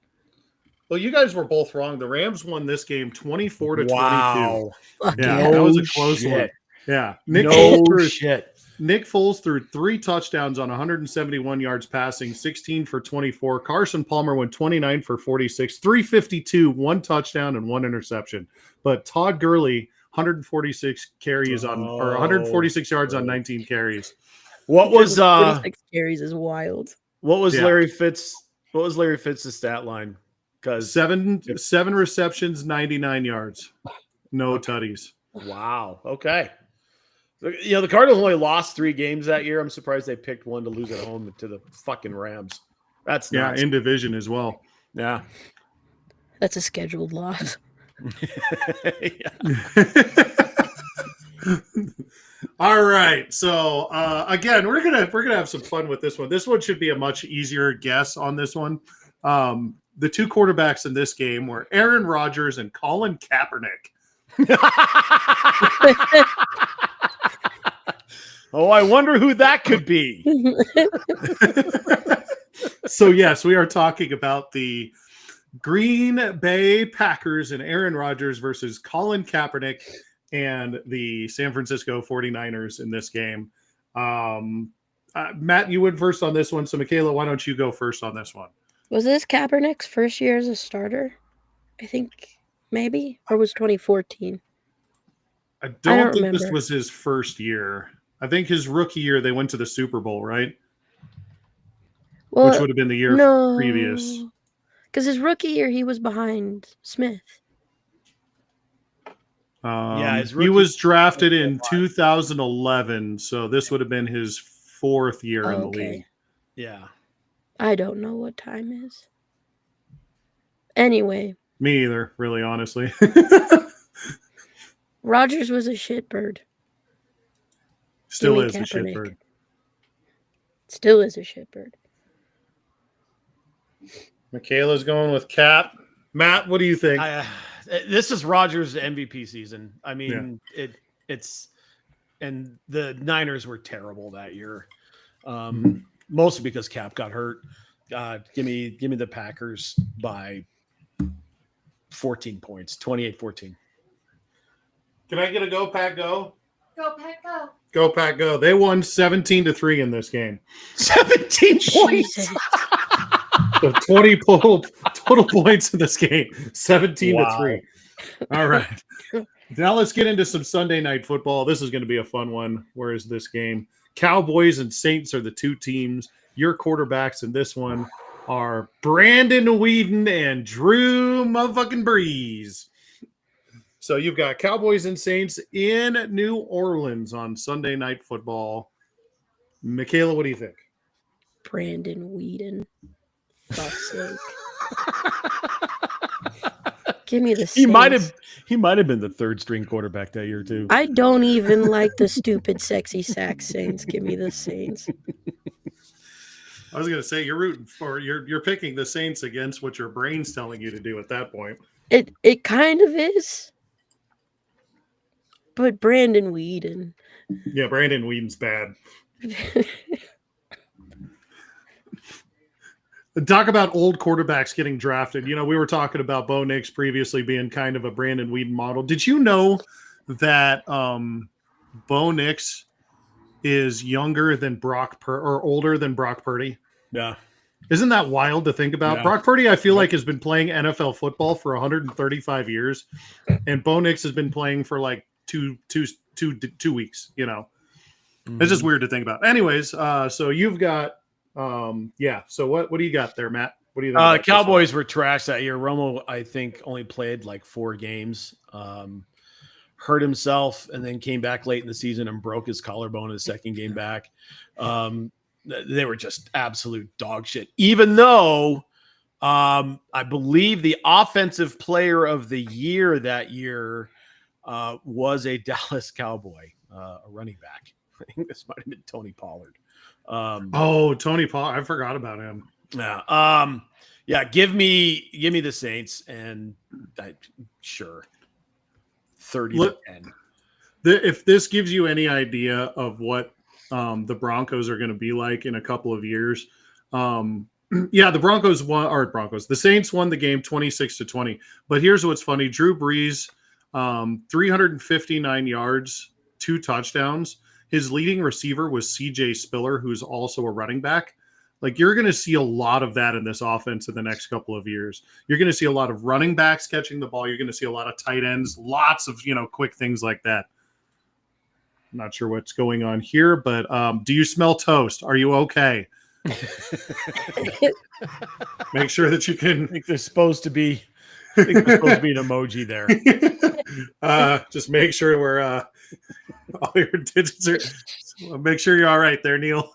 Well, you guys were both wrong. The Rams won this game 24 to 22. Fuck Yeah, yeah. that was a No close one. shit. Yeah. No shit. Nick Foles threw 3 touchdowns on 171 yards passing, 16 for 24. Carson Palmer went 29 for 46, 352, 1 touchdown and 1 interception. But Todd Gurley, 146 carries on or 146 yards on 19 carries. What was 46 carries is wild. Yeah. Larry Fitz? What was Larry Fitz's stat line? Because 7 receptions, 99 yards. No tutties. wow. Okay. You know, the Cardinals only lost 3 games that year. I'm surprised they picked one to lose at home to the fucking Rams. That's Yeah, nuts. in division as well. Yeah. That's a scheduled loss. All right. So again, we're gonna have some fun with this one. This one should be a much easier guess on this one. The 2 quarterbacks in this game were Aaron Rodgers and Colin Kaepernick. Oh, I wonder who that could be. So yes, we are talking about the Green Bay Packers and Aaron Rodgers versus Colin Kaepernick and the San Francisco 49ers in this game. Matt, you went first on this one. So Michaela, why don't you go first on this one? Was this Kaepernick's first year as a starter? I think maybe, or was 2014? I don't don't think this remember. was his first year. I think his rookie year, they went to the Super Bowl, right? Well, Which would have been the year no, previous. because his rookie year he was behind Smith. Yeah, his He rookie- was drafted in 2011, so this would have been his 4th year in the league. Okay, Yeah. I don't know what time is. Anyway, Me either, really, honestly. Rodgers was a shitbird. Still Give is me a Kaepernick. shitbird. Still is a shitbird. Michaela's going with Cap. Matt, what do you think? This is Rodgers' MVP season. I mean, it's and the Niners were terrible that year, mostly because Cap got hurt. Give me the Packers by 14 points, 28-14. Can I get a go, Pack, go? Go, Pack, go. Go, Pack, go. They won 17-3 in this game. 17 points. Jesus. So 20 total points in this game. 17-3. All right. Now let's get into some Sunday night football. This is going to be a fun one. Where is this game? Cowboys and Saints are the 2 teams. Your quarterbacks in this one are Brandon Whedon and Drew motherfucking Brees. So you've got Cowboys and Saints in New Orleans on Sunday night football. Michaela, what do you think? Brandon Whedon. Fuck's sake. Give me the Saints. He might have been the third string quarterback that year too. I don't even like the stupid sexy sack Saints. Give me the Saints. I was going to say you're picking the Saints against what your brain's telling you to do at that point. It kind of is. But Brandon Weeden. Yeah, Brandon Whedon's bad. Talk about old quarterbacks getting drafted. You know, we were talking about Bo Nix previously being kind of a Brandon Weeden model. Did you know that Bo Nix is younger than or older than Brock Purdy? Yeah. Isn't that wild to think about? Yeah. Brock Purdy, I feel like, has been playing NFL football for 135 years, and Bo Nix has been playing for like two weeks. You know, It's just weird to think about. Anyways, so you've got, So what do you got there, Matt? What do you think? Cowboys were trash that year. Romo, I think, only played like 4 games. Hurt himself and then came back late in the season and broke his collarbone his second game back. They were just absolute dog shit. Even though I believe the offensive player of the year that year was a Dallas Cowboy, a running back. I think this might have been Tony Pollard. Tony Pollard. I forgot about him. Yeah. Give me the Saints and sure. 30-10. If this gives you any idea of what the Broncos are going to be like in a couple of years, the Saints won the game 26-20. But here's what's funny: Drew Brees, 359 yards, 2 touchdowns. His leading receiver was CJ Spiller, who's also a running back. Like, you're going to see a lot of that in this offense in the next couple of years. You're going to see a lot of running backs catching the ball. You're going to see a lot of tight ends, lots of, quick things like that. I'm not sure what's going on here, but do you smell toast? Are you okay? Make sure that you can. I think there's supposed to be an emoji there. Just make sure we're all your digits are. Make sure you're all right there, Neil.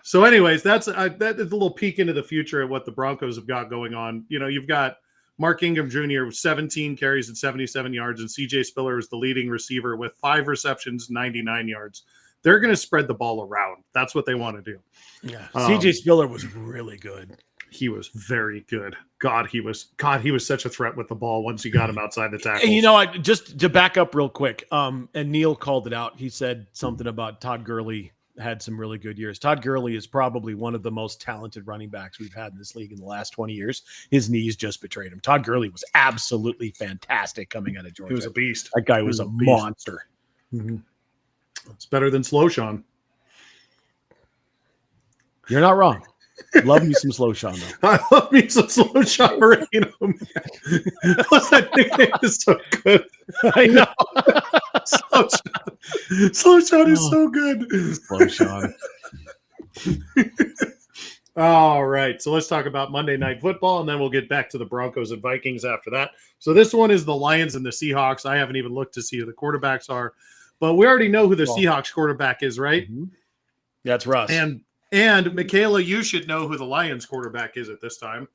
So anyways, that is a little peek into the future of what the Broncos have got going on. You've got Mark Ingram Jr. with 17 carries and 77 yards, and CJ Spiller is the leading receiver with 5 receptions, 99 yards. They're going to spread the ball around. That's what they want to do. Yeah, CJ Spiller was really good. He was very good. He was such a threat with the ball once you got him outside the tackle. And just to back up real quick, and Neil called it out. He said something about Todd Gurley had some really good years. Todd Gurley is probably one of the most talented running backs we've had in this league in the last 20 years. His knees just betrayed him. Todd Gurley was absolutely fantastic coming out of Georgia. He was a beast. That guy was a monster. Mm-hmm. It's better than Slow Sean. You're not wrong. Love me some Slow Sean, though. I love me some Slow Sean Marino. Plus, that nickname is so good. I know. Slow Sean is so good. Slow Sean. All right. So let's talk about Monday Night Football, and then we'll get back to the Broncos and Vikings after that. So this one is the Lions and the Seahawks. I haven't even looked to see who the quarterbacks are, but we already know who the Seahawks quarterback is, right? Mm-hmm. That's Russ. And Michaela, you should know who the Lions quarterback is at this time.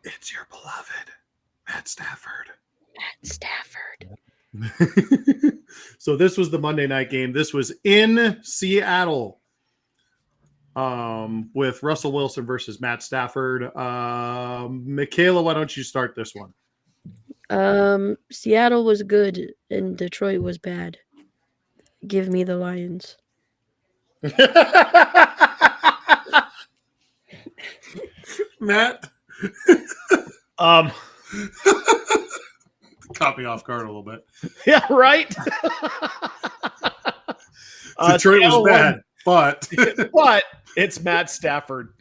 It's your beloved Matt Stafford. So this was the Monday night game. This was in Seattle with Russell Wilson versus Matt Stafford. Michaela, why don't you start this one? Seattle was good and Detroit was bad. Give me the Lions. Matt. Caught me off guard a little bit. Yeah, right. Detroit was bad, but it's Matt Stafford.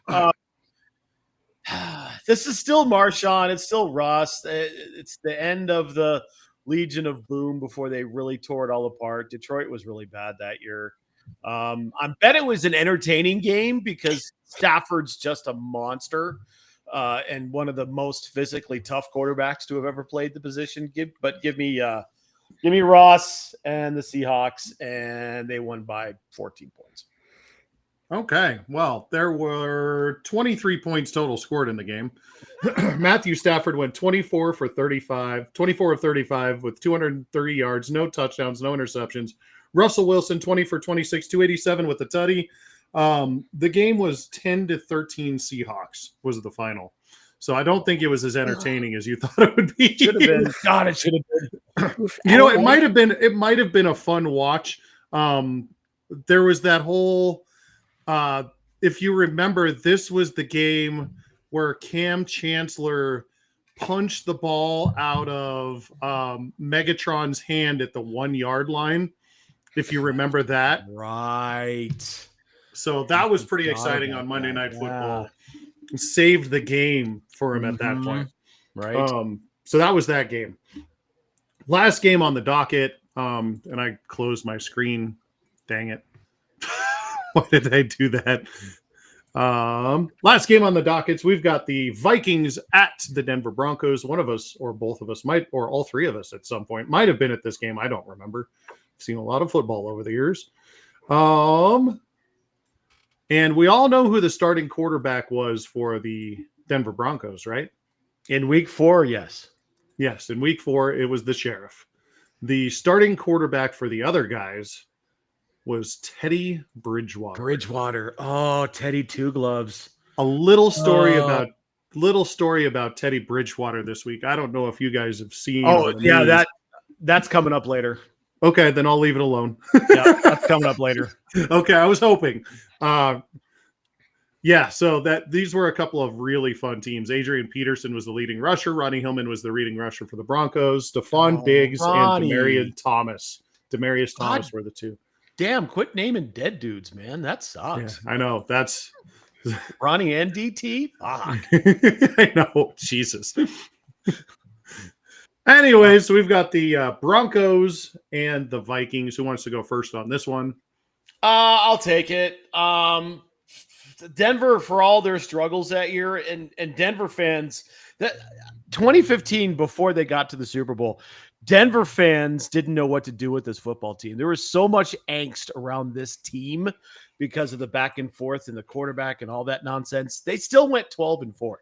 This is still Marshawn. It's still Russ. It's the end of the Legion of Boom before they really tore it all apart. Detroit was really bad that year. I bet it was an entertaining game because Stafford's just a monster and one of the most physically tough quarterbacks to have ever played the position. Give me Ross and the Seahawks, and they won by 14 points. Okay, well, there were 23 points total scored in the game. Matthew Stafford went 24 of 35 with 230 yards, no touchdowns, no interceptions. Russell Wilson 20 for 26, 287 with a tutty. The game was 10-13 Seahawks was the final. So I don't think it was as entertaining as you thought it would be. Should have been. God, it should have been. Oof, You know, I- it might have been a fun watch. There was that whole if you remember, this was the game where Cam Chancellor punched the ball out of Megatron's hand at the 1 yard line. If you remember that. Right. So that was pretty Forgot exciting about on Monday that, Night yeah. Football. Saved the game for him at that Mhm. point. Right. So that was that game. Last game on the docket, and I closed my screen. Dang it. Why did I do that? Last game on the dockets, we've got the Vikings at the Denver Broncos. One of us or both of us might, or all three of us at some point, might have been at this game. I don't remember. I've seen a lot of football over the years. And we all know who the starting quarterback was for the Denver Broncos, right? In week 4, yes. Yes, in week 4, it was the Sheriff. The starting quarterback for the other guys was Teddy Bridgewater. Bridgewater. Oh, Teddy Two Gloves. A little story Oh. about Teddy Bridgewater this week. I don't know if you guys have seen. Oh, on the yeah, news. that's coming up later. Okay, then I'll leave it alone. Yeah, that's coming up later. Okay, I was hoping. Yeah, so these were a couple of really fun teams. Adrian Peterson was the leading rusher. Ronnie Hillman was the leading rusher for the Broncos. Stephon Oh, Diggs Ronnie. and Demarius Thomas. Demarius Thomas were the two. Damn, quit naming dead dudes, man. That Yeah, sucks. I know. That's Ronnie and DT? Fuck. I know. Jesus. Anyways, so we've got the Broncos and the Vikings. Who wants to go first on this one? I'll take it. Denver, for all their struggles that year, and Denver fans, that 2015, before they got to the Super Bowl, Denver fans didn't know what to do with this football team. There was so much angst around this team because of the back and forth and the quarterback and all that nonsense. They still went 12-4.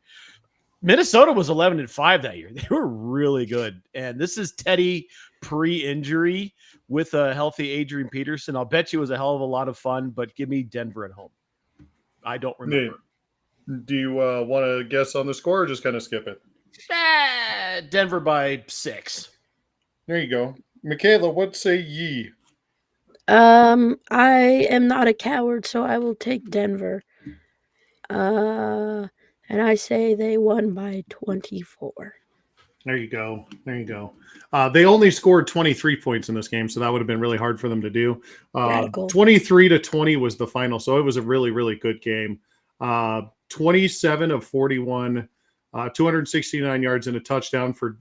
Minnesota was 11-5 that year. They were really good. And this is Teddy pre-injury with a healthy Adrian Peterson. I'll bet you it was a hell of a lot of fun, but give me Denver at home. I don't remember. Do you want to guess on the score or just kind of skip it? Denver by 6. There you go. Michaela, what say ye? I am not a coward, so I will take Denver. And I say they won by 24. There you go. There you go. They only scored 23 points in this game, so that would have been really hard for them to do. Radical. 23-20 was the final, so it was a really, really good game. 27 of 41, 269 yards and a touchdown for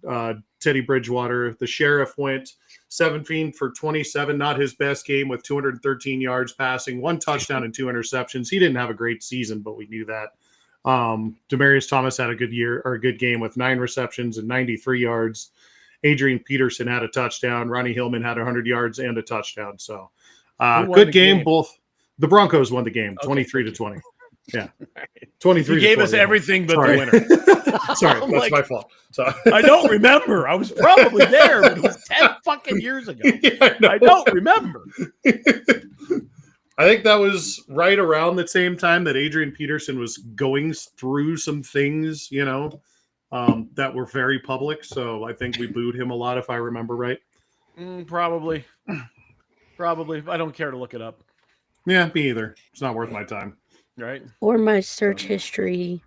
Teddy Bridgewater. The Sheriff went 17 for 27, not his best game, with 213 yards passing, 1 touchdown and 2 interceptions. He didn't have a great season, but we knew that. Demarius Thomas had a good game with 9 receptions and 93 yards. Adrian Peterson had a touchdown. Ronnie Hillman had 100 yards and a touchdown. So good game. Both the Broncos won the game, 23-20. Yeah, 23. You gave us everything but Sorry. the winner. Sorry, I'm that's like- my fault. So I don't remember. I was probably there, but it was 10 fucking years ago. I don't remember. I think that was right around the same time that Adrian Peterson was going through some things, that were very public. So I think we booed him a lot, if I remember right. Probably. I don't care to look it up. Yeah, me either. It's not worth my time. Right? Or my search history.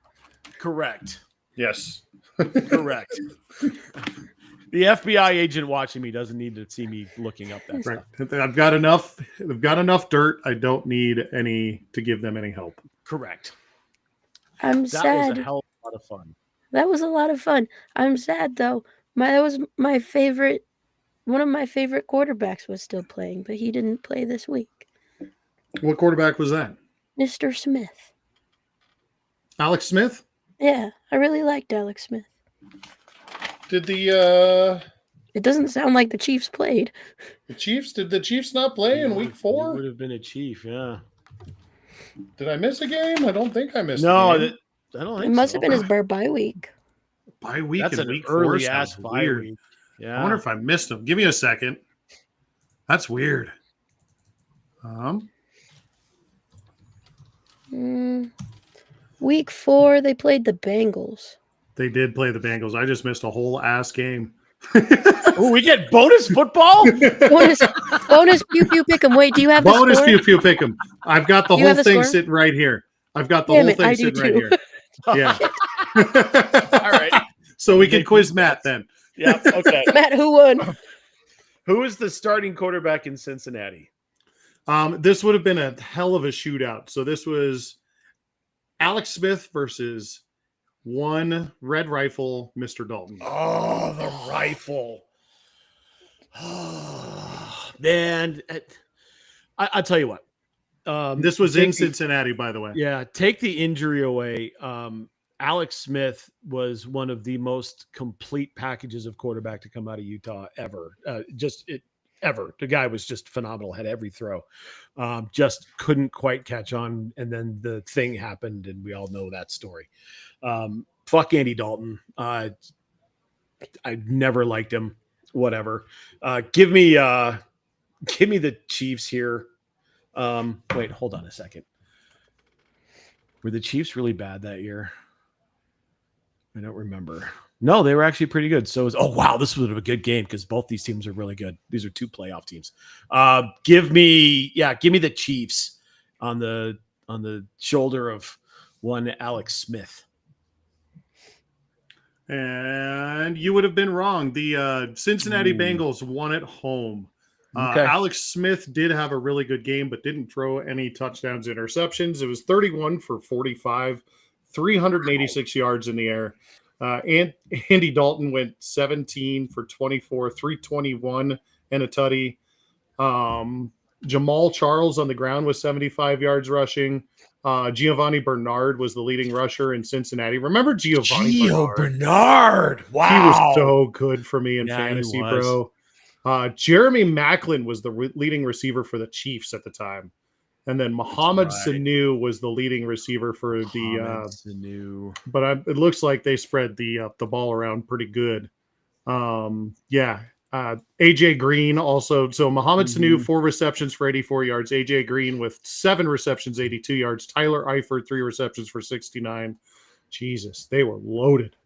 Correct. Yes. Correct. The FBI agent watching me doesn't need to see me looking up that Right. stuff. I've got enough dirt. I don't need any to give them any help. Correct. I'm That sad. was a hell of a lot of fun. That was a lot of fun. I'm sad though. That was my favorite. One of my favorite quarterbacks was still playing, but he didn't play this week. What quarterback was that? Mr. Smith. Alex Smith? Yeah, I really liked Alex Smith. Did the It doesn't sound like the Chiefs played. Chiefs not play in week He 4? would have been a chief, yeah. Did I miss a game? I don't think I missed No, a game. I don't It think must so. have been his bye week. Bye week That's and an week 4 early ass sounds bye weird. week. I Yeah. wonder if I missed them. Give me a second. That's weird. Week 4, they played the Bengals. They did play the Bengals. I just missed a whole ass game. Oh, we get bonus football? Bonus pew pew pick 'em. Wait, do you have the Bonus score? pew pew pick 'em. I've got the You have whole the thing score? sitting right here. I've got the Damn whole it, thing I do sitting right too. here. Yeah. All right. So we can quiz Matt then. Yeah. Okay. Matt, who won? Who is the starting quarterback in Cincinnati? This would have been a hell of a shootout. So this was Alex Smith versus one Red Rifle, Mr. Dalton. Oh, the rifle. Man, I'll tell you what. This was in take the- Cincinnati, by the way. Yeah, take the injury away. Alex Smith was one of the most complete packages of quarterback to come out of Utah ever. Ever. The guy was just phenomenal, had every throw. Just couldn't quite catch on. And then the thing happened, and we all know that story. Fuck Andy Dalton. I never liked him. Whatever. Give me the Chiefs here. Wait, hold on a second. Were the Chiefs really bad that year? I don't remember. No, they were actually pretty good. So, oh wow, this was a good game because both these teams are really good. These are two playoff teams. Give me the Chiefs on the shoulder of one Alex Smith. And you would have been wrong. The Cincinnati Ooh. Bengals won at home. Okay. Alex Smith did have a really good game, but didn't throw any touchdowns, interceptions. It was 31 for 45, 386 yards in the air. And Andy Dalton went 17 for 24, 321 and a tutty. Jamal Charles on the ground was 75 yards rushing. Giovanni Bernard was the leading rusher in Cincinnati. Remember Giovanni Bernard? Wow. He was so good for me in Yeah, he fantasy, was. bro. Jeremy Maclin was the leading receiver for the Chiefs at the time. And then Mohamed right. Sanu was the leading receiver for Sanu. but it looks like they spread the ball around pretty good. AJ Green also. So Mohamed Sanu, 4 receptions for 84 yards. AJ Green with 7 receptions, 82 yards. Tyler Eifert, 3 receptions for 69. Jesus, they were loaded.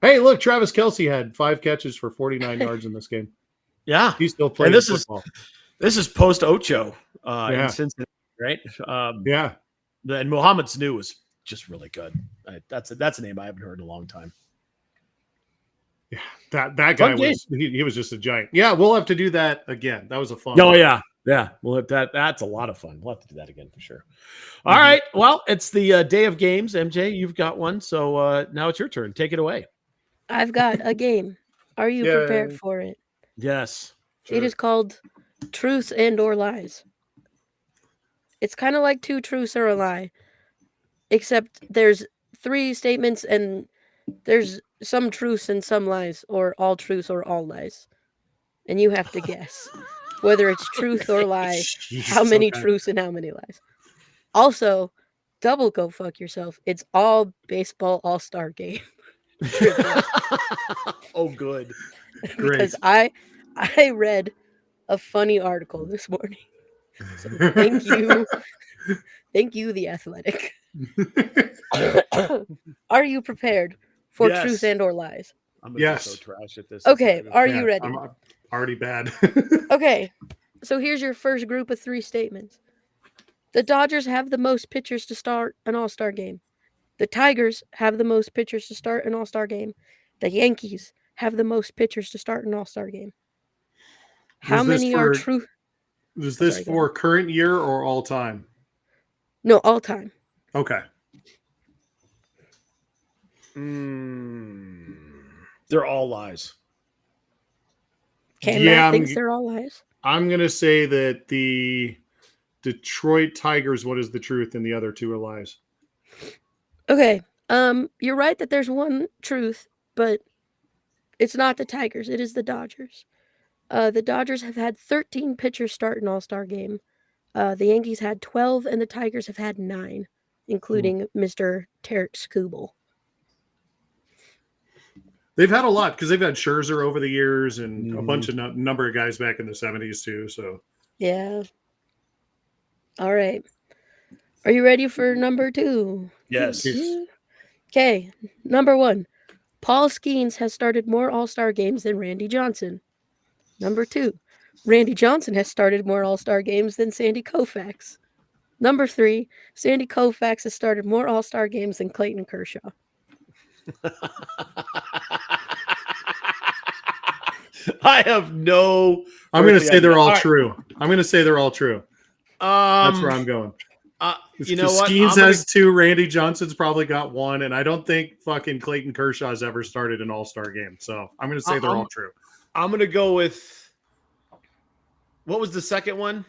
Hey, look, Travis Kelce had 5 catches for 49 yards in this game. Yeah. He's still playing this football. This is post Ocho Yeah. in Cincinnati, right? Yeah. And Mohamed Sanu was just really good. That's a name I haven't heard in a long time. That guy Fun game. was he was just a giant. Yeah, we'll have to do that again. That was a fun Oh one. yeah. Well, that's a lot of fun. We'll have to do that again for sure. All Mhm. right. Well, it's the day of games. MJ, you've got one. So now it's your turn. Take it away. I've got a game. Are you Yay. prepared for it? Yes. It is called Truths and or Lies. It's kind of like 2 truths or a lie, except there's 3 statements and there's some truths and some lies, or all truths or all lies. And you have to guess whether it's truth or lie, how many okay. truths and how many lies. Also, double go fuck yourself. It's all baseball all-star game. Oh, good. Great. Because I read a funny article this morning. So thank you. Thank you, The Athletic. Are you prepared for Yes. truth and or lies? I'm gonna Yes. be so trash at this. Okay, are Yeah, you ready? I'm already bad. Okay, so here's your first group of 3 statements. The Dodgers have the most pitchers to start an all-star game. The Tigers have the most pitchers to start an all-star game. The Yankees have the most pitchers to start an all-star game. How Was this many are for- true? Was this Sorry, go for current year or all time? No, all time. Okay. They're all lies. Ken Yeah, Matt I'm thinks g- they're all lies. I'm gonna say that the Detroit Tigers, what is the truth, and the other 2 are lies. Okay, you're right that there's one truth, but it's not the Tigers. It is the Dodgers. The Dodgers have had 13 pitchers start an All-Star game. The Yankees had 12, and the Tigers have had 9, including Mr. Tarek Skubal. They've had a lot because they've had Scherzer over the years and a Mhm. bunch of number of guys back in the 70s too. So Yeah. All right. Are you ready for number 2? Yes. Okay. Number 1. Paul Skeens has started more All-Star games than Randy Johnson. Number 2. Randy Johnson has started more All-Star games than Sandy Koufax. Number 3. Sandy Koufax has started more All-Star games than Clayton Kershaw. I have no. I'm going to earthly say they're idea. all right. true. I'm going to say they're all true. That's where I'm going. You know what? Skeens I'm gonna- has 2. Randy Johnson's probably got 1, and I don't think fucking Clayton Kershaw's ever started an All-Star game. So I'm going to say they're all true. I'm gonna go with. What was the second one?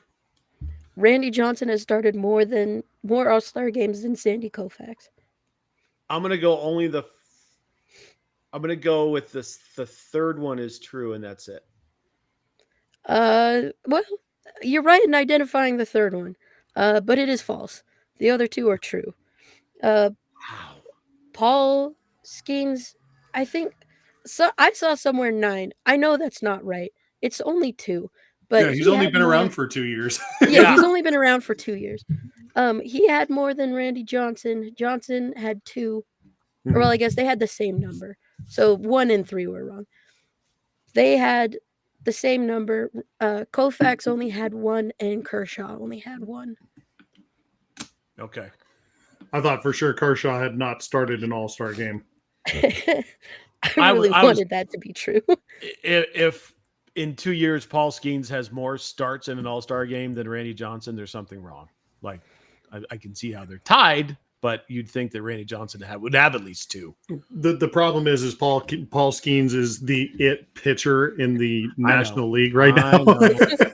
Randy Johnson has started more All-Star games than Sandy Koufax. I'm gonna go only the. I'm gonna go with this. The third one is true, and that's it. Well, you're right in identifying the third one, but it is false. The other 2 are true. Wow. Paul Skeens, I think. So I saw somewhere 9. I know that's not right. It's only 2. But Yeah, he's he only had been more- around for 2 years. Yeah, he's only been around for 2 years. He had more than Randy Johnson. Johnson had 2. Or, well, I guess they had the same number. So 1 and 3 were wrong. They had the same number. Koufax only had 1, and Kershaw only had 1. Okay. I thought for sure Kershaw had not started an All-Star game. I I really was- wanted that to be true. If in 2 years Paul Skeens has more starts in an All-Star game than Randy Johnson, there's something wrong. Like I can see how they're tied, but you'd think that Randy Johnson would have at least 2. The problem is Paul Skeens is the it pitcher in the National League right I now. know.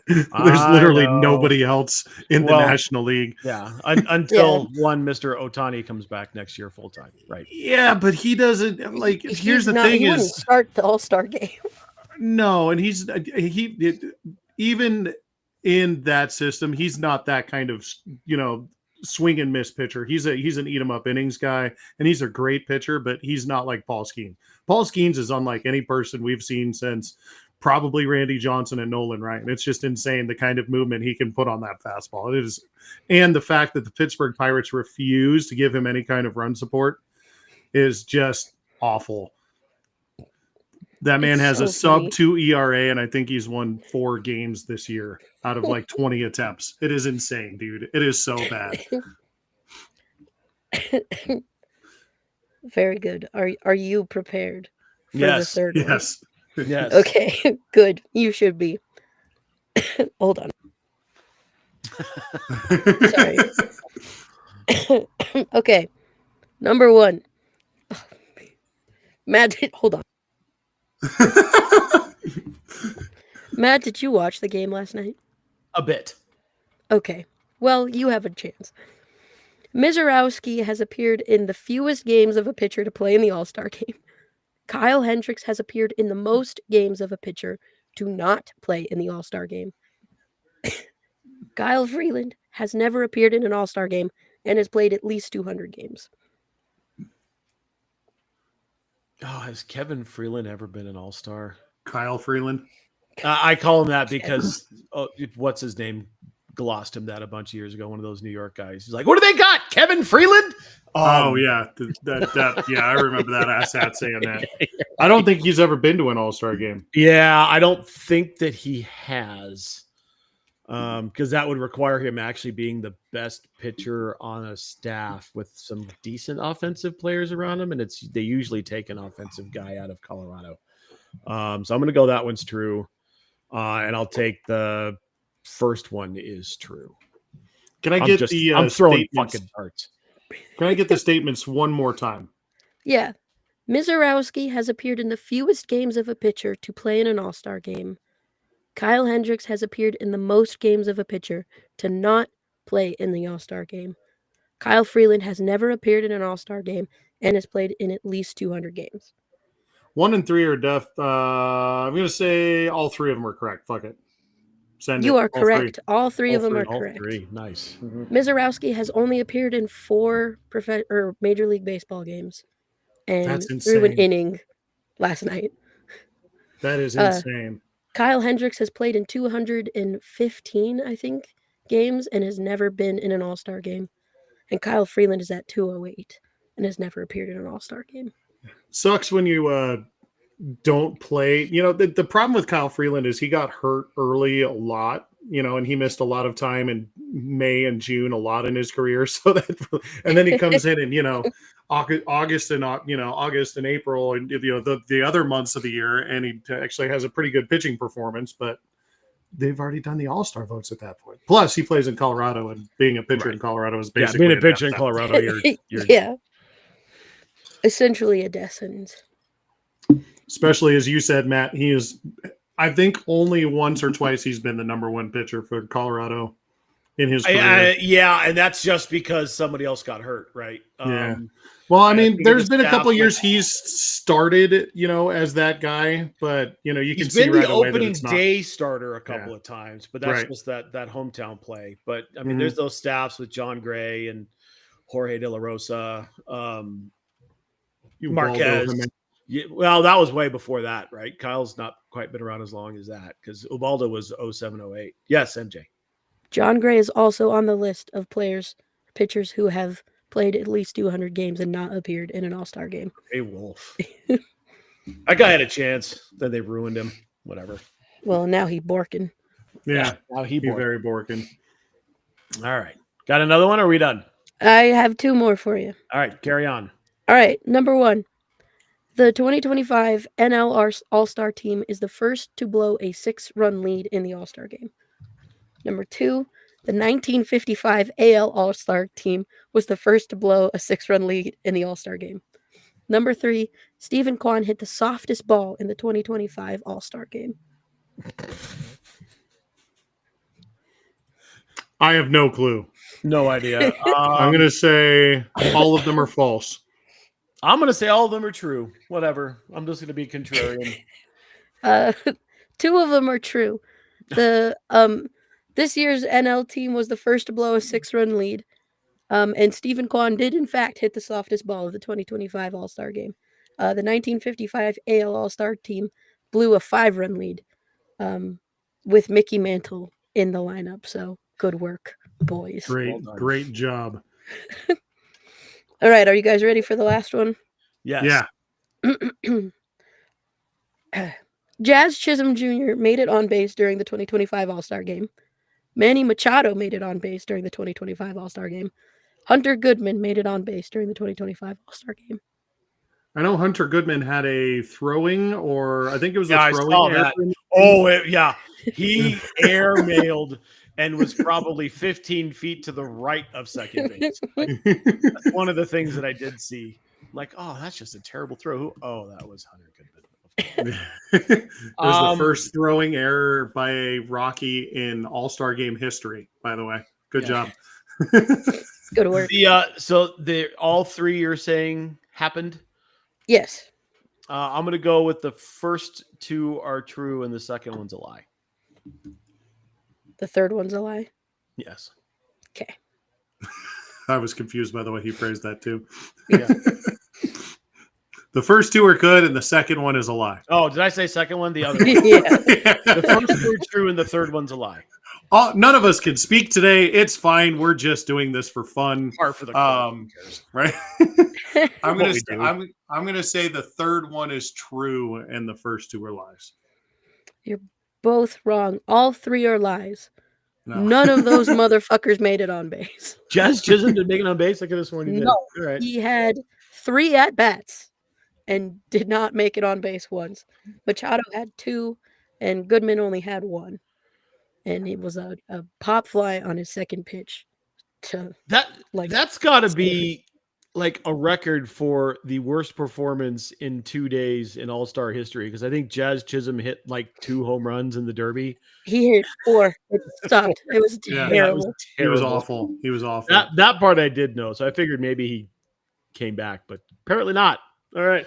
There's I literally know. nobody else in the Well, National League. Yeah, until one Mr. Otani comes back next year full time, right? Yeah, but he doesn't like. Here's the thing: he wouldn't is start the All-Star game. no, and even in that system, he's not that kind of swing and miss pitcher. He's an eat 'em up innings guy, and he's a great pitcher, but he's not like Paul Skeens. Paul Skeens is unlike any person we've seen since probably Randy Johnson and Nolan Ryan. It's just insane the kind of movement he can put on that fastball. It is, and the fact that the Pittsburgh Pirates refuse to give him any kind of run support is just awful. That man It's has so a sub funny. 2 ERA, and I think he's won 4 games this year out of like 20 attempts. It is insane, dude. It is so bad. Very good. Are you prepared for Yes, the third one? Yes. Yes. Okay, good. You should be. Hold on. Sorry. Okay. Number 1. Matt, hold on. Matt, did you watch the game last night? A bit. Okay. Well, you have a chance. Mizorowski has appeared in the fewest games of a pitcher to play in the All-Star game. Kyle Hendricks has appeared in the most games of a pitcher to not play in the All-Star game. Kyle Freeland has never appeared in an All-Star game and has played at least 200 games. Oh, has Kevin Freeland ever been an All-Star? Kyle Freeland. I call him that because what's his name glossed him that a bunch of years ago. One of those New York guys. He's like, "What do they got? Kevin Freeland?" Oh yeah, yeah, I remember that asshat saying that. I don't think he's ever been to an All-Star game. Yeah, I don't think that he has, because that would require him actually being the best pitcher on a staff with some decent offensive players around him, and they usually take an offensive guy out of Colorado. So I'm going to go that one's true, and I'll take the first one is true. Can I get the I'm throwing statements? fucking darts. Can I get the statements one more time? Yeah. Mizorowski has appeared in the fewest games of a pitcher to play in an All-Star game. Kyle Hendricks has appeared in the most games of a pitcher to not play in the All-Star game. Kyle Freeland has never appeared in an All-Star game and has played in at least 200 games. 1 and 3 are deaf. I'm going to say all 3 of them are correct. Fuck it. Send You it. are All correct. 3. All three of All them are all correct. 3. Nice. Mizorowski has only appeared in 4 Major League Baseball games and That's threw an insane. inning last night. That is Uh, insane. Kyle Hendricks has played in 215, I think, games and has never been in an All-Star game. And Kyle Freeland is at 208 and has never appeared in an All-Star game. Sucks when you don't play. You know, the problem with Kyle Freeland is he got hurt early a lot, you know, and he missed a lot of time in May and June, a lot in his career. So that, and then he comes in and, you know, August and April and, you know, the other months of the year, and he actually has a pretty good pitching performance, but they've already done the All-Star votes at that point. Plus he plays in Colorado, and being a pitcher in Colorado is basically being a pitcher in death Colorado, you're Yeah. Essentially a death sentence. Especially as you said, Matt, he is, I think only once or twice he's been the number 1 pitcher for Colorado in his career. yeah, and that's just because somebody else got hurt, right? Yeah. Well, I mean, think there's the been a couple staff, years he's started, you know, as that guy, but you know, you can He's see been right the away that opening it's not. day starter a couple of times, but that's Right. just that hometown play. But I mean, Mhm. there's those staffs with John Gray and Jorge De La Rosa, You Marquez. Waldo, Yeah, well, that was way before that, right? Kyle's not quite been around as long as that because Ubaldo was 07, 08. Yes, MJ. John Gray is also on the list of pitchers who have played at least 200 games and not appeared in an All-Star game. Hey, Wolf. That guy had a chance. Then they ruined him. Whatever. Well, now he's Borkin. yeah, Now he he's born. very Borkin. All right. Got another one? Or are we done? I have 2 more for you. All right. Carry on. All right, number 1. The 2025 NL All-Star team is the first to blow a 6-run lead in the All-Star game. Number 2, the 1955 AL All-Star team was the first to blow a 6-run lead in the All-Star game. Number 3, Stephen Kwan hit the softest ball in the 2025 All-Star game. I have no clue. No idea. I'm going to say all of them are false. I'm going to say all of them are true. Whatever. I'm just going to be contrarian. 2 of them are true. The this year's NL team was the first to blow a 6-run lead. And Stephen Kwan did in fact hit the softest ball of the 2025 All-Star game. The 1955 AL All-Star team blew a 5-run lead with Mickey Mantle in the lineup. So good work, boys. Great, Well done. great job. All right, are you guys ready for the last one? Yes. Yeah. Jazz Chisholm Jr. made it on base during the 2025 All-Star game. Manny Machado made it on base during the 2025 All-Star game. Hunter Goodman made it on base during the 2025 All-Star game. I know Hunter Goodman had a throwing, or I think it was Yeah, I a throwing. saw error. that. Oh, yeah. He airmailed and was probably 15 feet to the right of second base. Like, that's one of the things that I did see. Like, oh, that's just a terrible throw. Oh, that was Hunter Goodman. It was the Um, first throwing error by a Rocky in All-Star game history, by the way. Good job. Good work. So all 3 you're saying happened? Yes. I'm going to go with the first 2 are true and the second one's a lie. The third one's a lie. Yes. Okay. I was confused by the way he phrased that too. Yeah. The first 2 are good, and the second one is a lie. Oh, did I say second one? The other one. Yeah. The first 2 are true and the third one's a lie. None of us can speak today. It's fine. We're just doing this for fun, Par for the course. Who cares? right? I'm What we gonna do. I'm gonna say the third one is true, and the first 2 are lies. Both wrong. All 3 are lies. No. None of those motherfuckers made it on base. Jazz Chisholm did make it on base. I could have sworn he did. No. All right. He had 3 at-bats and did not make it on base once. Machado had 2, and Goodman only had 1. And it was a pop fly on his second pitch. That's got to be like a record for the worst performance in 2 days in All-Star history, because I think Jazz Chisholm hit like 2 home runs in the Derby. He hit 4. It stopped. It was Yeah, terrible. He was Terrible. awful. He was awful. That part I did know, so I figured maybe he came back, but apparently not. All right.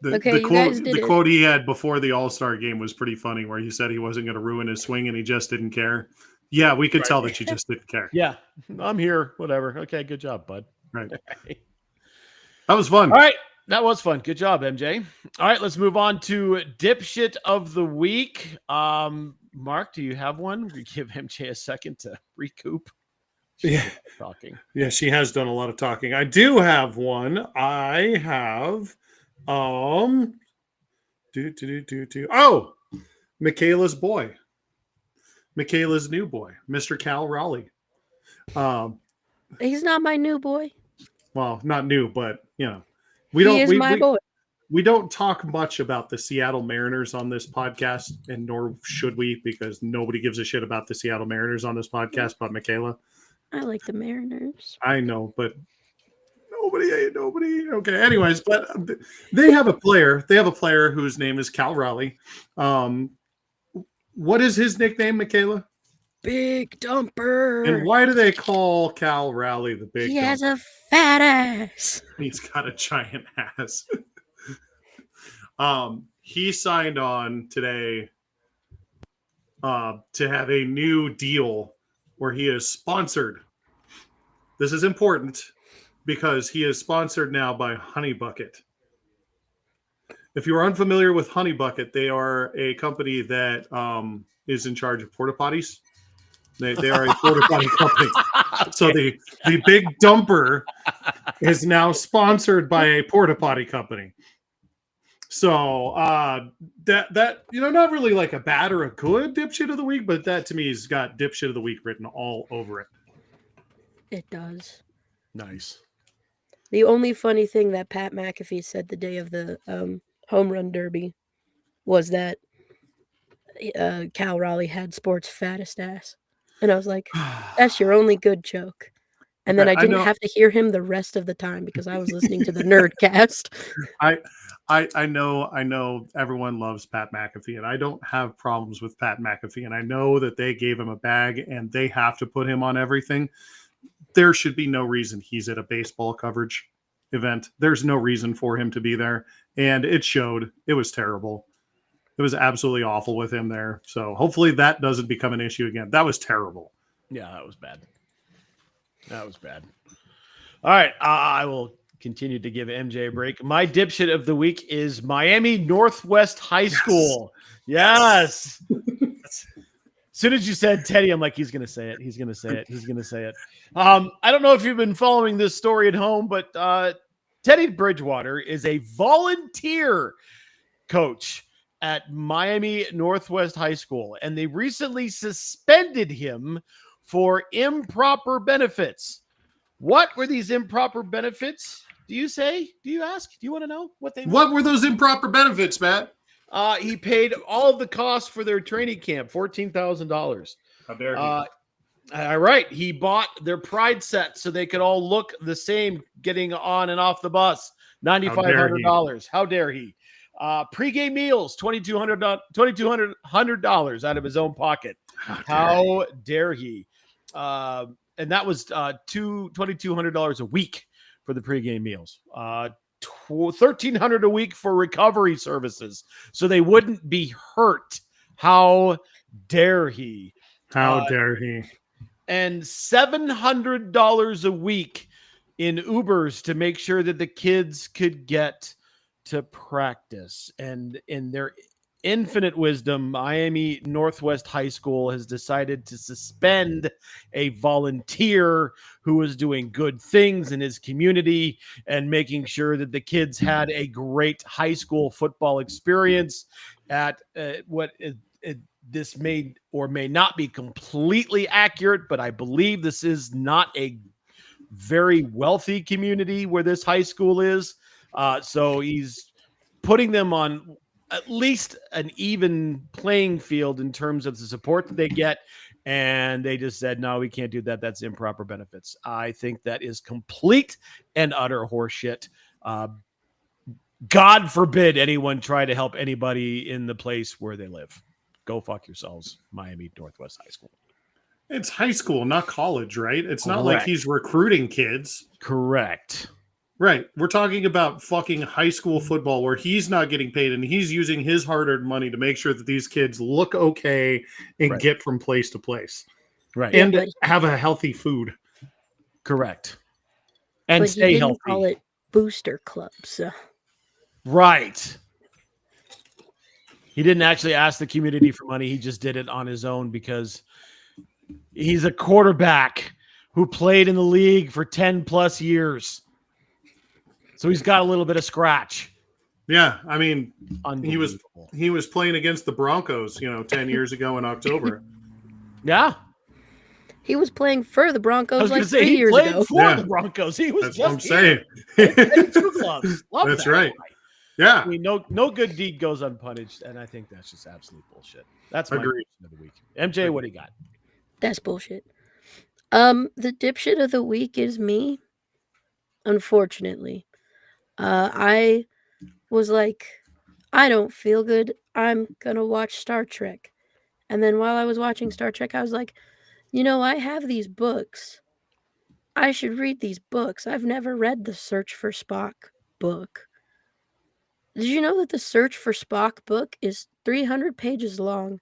Okay, the you quote guys did the it. quote he had before the All-Star game was pretty funny, where he said he wasn't going to ruin his swing and he just didn't care. Yeah, we could tell that you just didn't care. Yeah, I'm here. Whatever. Okay, good job, bud. Right. Right. That was fun. All right. That was fun. Good job, MJ. All right, let's move on to dipshit of the week. Mark, do you have one? We give MJ a second to recoup. She's Yeah. talking. Yeah, she has done a lot of talking. I do have one. I have oh, Michaela's boy. Michaela's new boy, Mr. Cal Raleigh. He's not my new boy. Well, not new, but you know, He is my boy. we don't talk much about the Seattle Mariners on this podcast, and nor should we, because nobody gives a shit about the Seattle Mariners on this podcast but Michaela. I like the Mariners. I know, but nobody. Okay, anyways, but they have a player. They have a player whose name is Cal Raleigh. What is his nickname, Michaela? Big dumper. And why do they call Cal Raleigh the big? He has dumper? a fat ass. He's got a giant ass. He signed on today to have a new deal where he is sponsored. This is important because he is sponsored now by Honey Bucket. If you are unfamiliar with Honey Bucket, they are a company that is in charge of porta potties. They are a porta potty company. So the big dumper is now sponsored by a porta potty company. So that not really like a bad or a good dipshit of the week, but that to me has got dipshit of the week written all over it. It does. Nice. The only funny thing that Pat McAfee said the day of the home run derby was that Cal Raleigh had sports fattest ass. And I was like, that's your only good joke. And then I didn't have to hear him the rest of the time because I was listening to the Nerdcast. I know everyone loves Pat McAfee, and I don't have problems with Pat McAfee, and I know that they gave him a bag and they have to put him on everything. There should be no reason he's at a baseball coverage event. There's no reason for him to be there, and it showed. It was terrible. It was absolutely awful with him there. So hopefully that doesn't become an issue again. That was terrible. Yeah, that was bad. That was bad. All right, I will continue to give MJ a break. My dipshit of the week is Miami Northwest High School. Yes. As soon as you said Teddy, I'm like, he's going to say it. He's going to say it. He's going to say it. I don't know if you've been following this story at home, but Teddy Bridgewater is a volunteer coach at Miami Northwest High School, and they recently suspended him for improper benefits. What were these improper benefits? Do you say? Do you ask? Do you want to know what they were? What were those improper benefits, Matt? He paid all of the costs for their training camp, $14,000. How dare he? All right. He bought their pride set so they could all look the same getting on and off the bus. $9,500. How dare he? Pre-game meals, $2,200 out of his own pocket. How dare he? And that was $2,200 a week for the pregame meals. $1,300 a week for recovery services, so they wouldn't be hurt. How dare he? How dare he? And $700 a week in Ubers to make sure that the kids could get to practice. And in their infinite wisdom, Miami Northwest High School has decided to suspend a volunteer who was doing good things in his community and making sure that the kids had a great high school football experience at this may or may not be completely accurate, but I believe this is not a very wealthy community where this high school is. So he's putting them on at least an even playing field in terms of the support that they get. And they just said, no, we can't do that. That's improper benefits. I think that is complete and utter horseshit. God forbid anyone try to help anybody in the place where they live. Go fuck yourselves, Miami Northwest High School. It's high school, not college, right? It's not like he's recruiting kids. Correct. Right. We're talking about fucking high school football where he's not getting paid and he's using his hard-earned money to make sure that these kids look okay and Right. get from place to place Right. and but- have a healthy food. Correct. And but stay he didn't healthy. call it booster club. So Right. He didn't actually ask the community for money. He just did it on his own because he's a quarterback who played in the league for 10 plus years. So he's got a little bit of scratch. Yeah, I mean, Unbelievable. he was playing against the Broncos, 10 years ago in October. Yeah. he was playing for the I Broncos was like going to say 3 he years played ago. for Yeah. the Broncos. He was That's just what I'm saying. saying. Two gloves. Love That's that right. guy. Yeah, I mean, no good deed goes unpunished, and I think that's just absolute bullshit. That's my Agreed. question of the week. MJ, what do you got? That's bullshit. The dipshit of the week is me. Unfortunately, I was like, I don't feel good. I'm gonna watch Star Trek. And then while I was watching Star Trek, I was like, I have these books. I should read these books. I've never read the Search for Spock book. Did you know that the Search for Spock book is 300 pages long?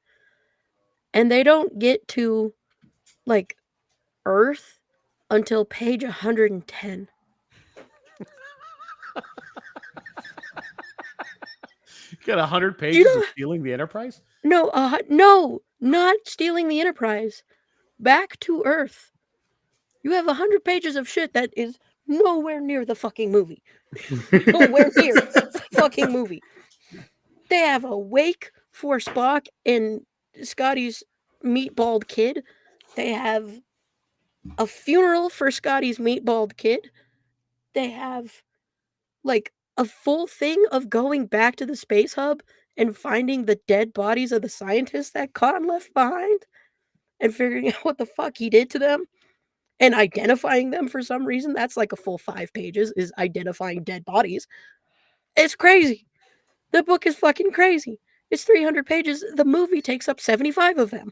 And they don't get to, like, Earth until page 110. You got 100 pages know- of stealing the Enterprise? No, not stealing the Enterprise. Back to Earth. You have 100 pages of shit that is nowhere near the fucking movie. Nowhere near the fucking movie. They have a wake for Spock and Scotty's meatballed kid. They have a funeral for Scotty's meatballed kid. They have, like, a full thing of going back to the space hub and finding the dead bodies of the scientists that Khan left behind and figuring out what the fuck he did to them and identifying them for some reason. That's like a full 5 pages, is identifying dead bodies. It's crazy. The book is fucking crazy. It's 300 pages. The movie takes up 75 of them.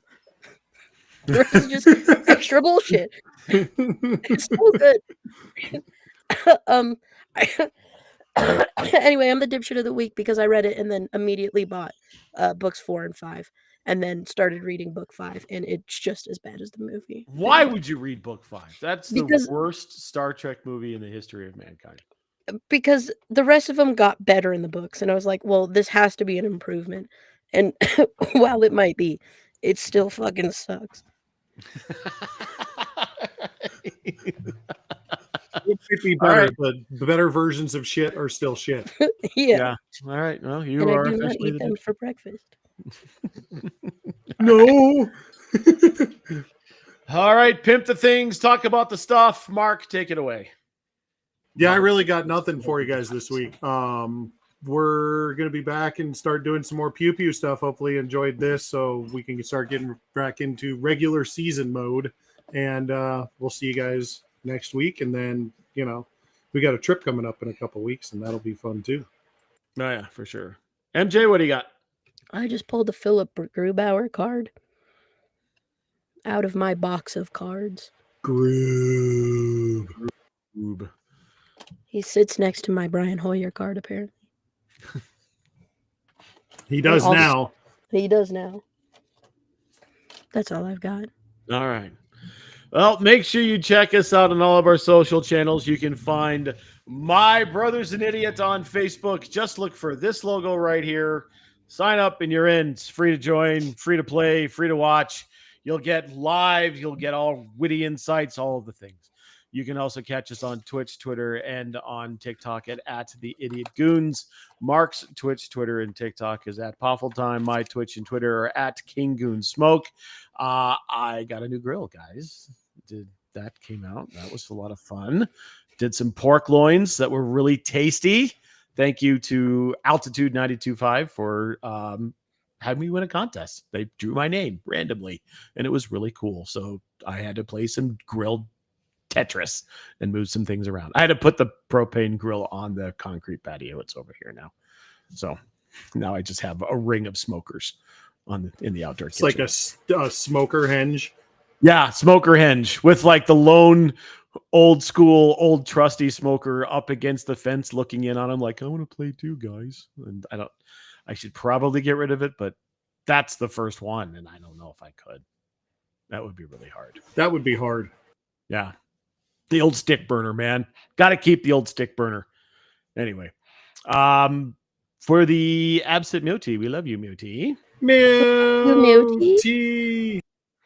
The rest is just extra bullshit. It's so good. Anyway, I'm the dipshit of the week because I read it and then immediately bought books 4 and 5 and then started reading book 5, and it's just as bad as the movie. Why would you read book 5? That's Because- the worst Star Trek movie in the history of mankind. Because the rest of them got better in the books, and I was like, well, this has to be an improvement. And while it might be, it still fucking sucks. it might be All better, right. but the better versions of shit are still shit. Yeah. All right. Well, you And I are do not officially eat the them for breakfast. No. All right, pimp the things, talk about the stuff. Mark, take it away. Yeah, I really got nothing for you guys this week. We're gonna be back and start doing some more pew pew stuff. Hopefully, you enjoyed this, so we can start getting back into regular season mode. And we'll see you guys next week. And then we got a trip coming up in a couple weeks, and that'll be fun too. Oh yeah, for sure. MJ, what do you got? I just pulled a Philip Grubauer card out of my box of cards. Groove. Oob. He sits next to my Brian Hoyer card, apparently. He does I'll- now. He does now. That's all I've got. All right. Well, make sure you check us out on all of our social channels. You can find My Brother's an Idiot on Facebook. Just look for this logo right here. Sign up and you're in. It's free to join, free to play, free to watch. You'll get live. You'll get all witty insights, all of the things. You can also catch us on Twitch, Twitter, and on TikTok at The Idiot Goons. Mark's Twitch, Twitter, and TikTok is at Poffletime. My Twitch and Twitter are at King Goon Smoke. I got a new grill, guys. That came out. That was a lot of fun. Did some pork loins that were really tasty. Thank you to Altitude 92.5 for having me win a contest. They drew my name randomly, and it was really cool. So I had to play some grilled Tetris and move some things around. I had to put the propane grill on the concrete patio. It's over here now. So now I just have a ring of smokers in the outdoor It's kitchen. like a smoker henge. Yeah, smoker henge with like the lone old school, old trusty smoker up against the fence looking in on him like, I want to play too, guys. And I should probably get rid of it, but that's the first one. And I don't know if I could. That would be really hard. That would be hard. Yeah. The old stick burner, man. Got to keep the old stick burner. Anyway, for the absent Muti, we love you, Muti. Muti.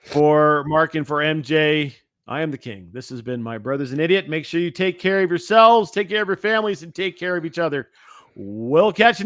For Mark and for MJ, I am the king. This has been My Brother's an Idiot. Make sure you take care of yourselves, take care of your families, and take care of each other. We'll catch you next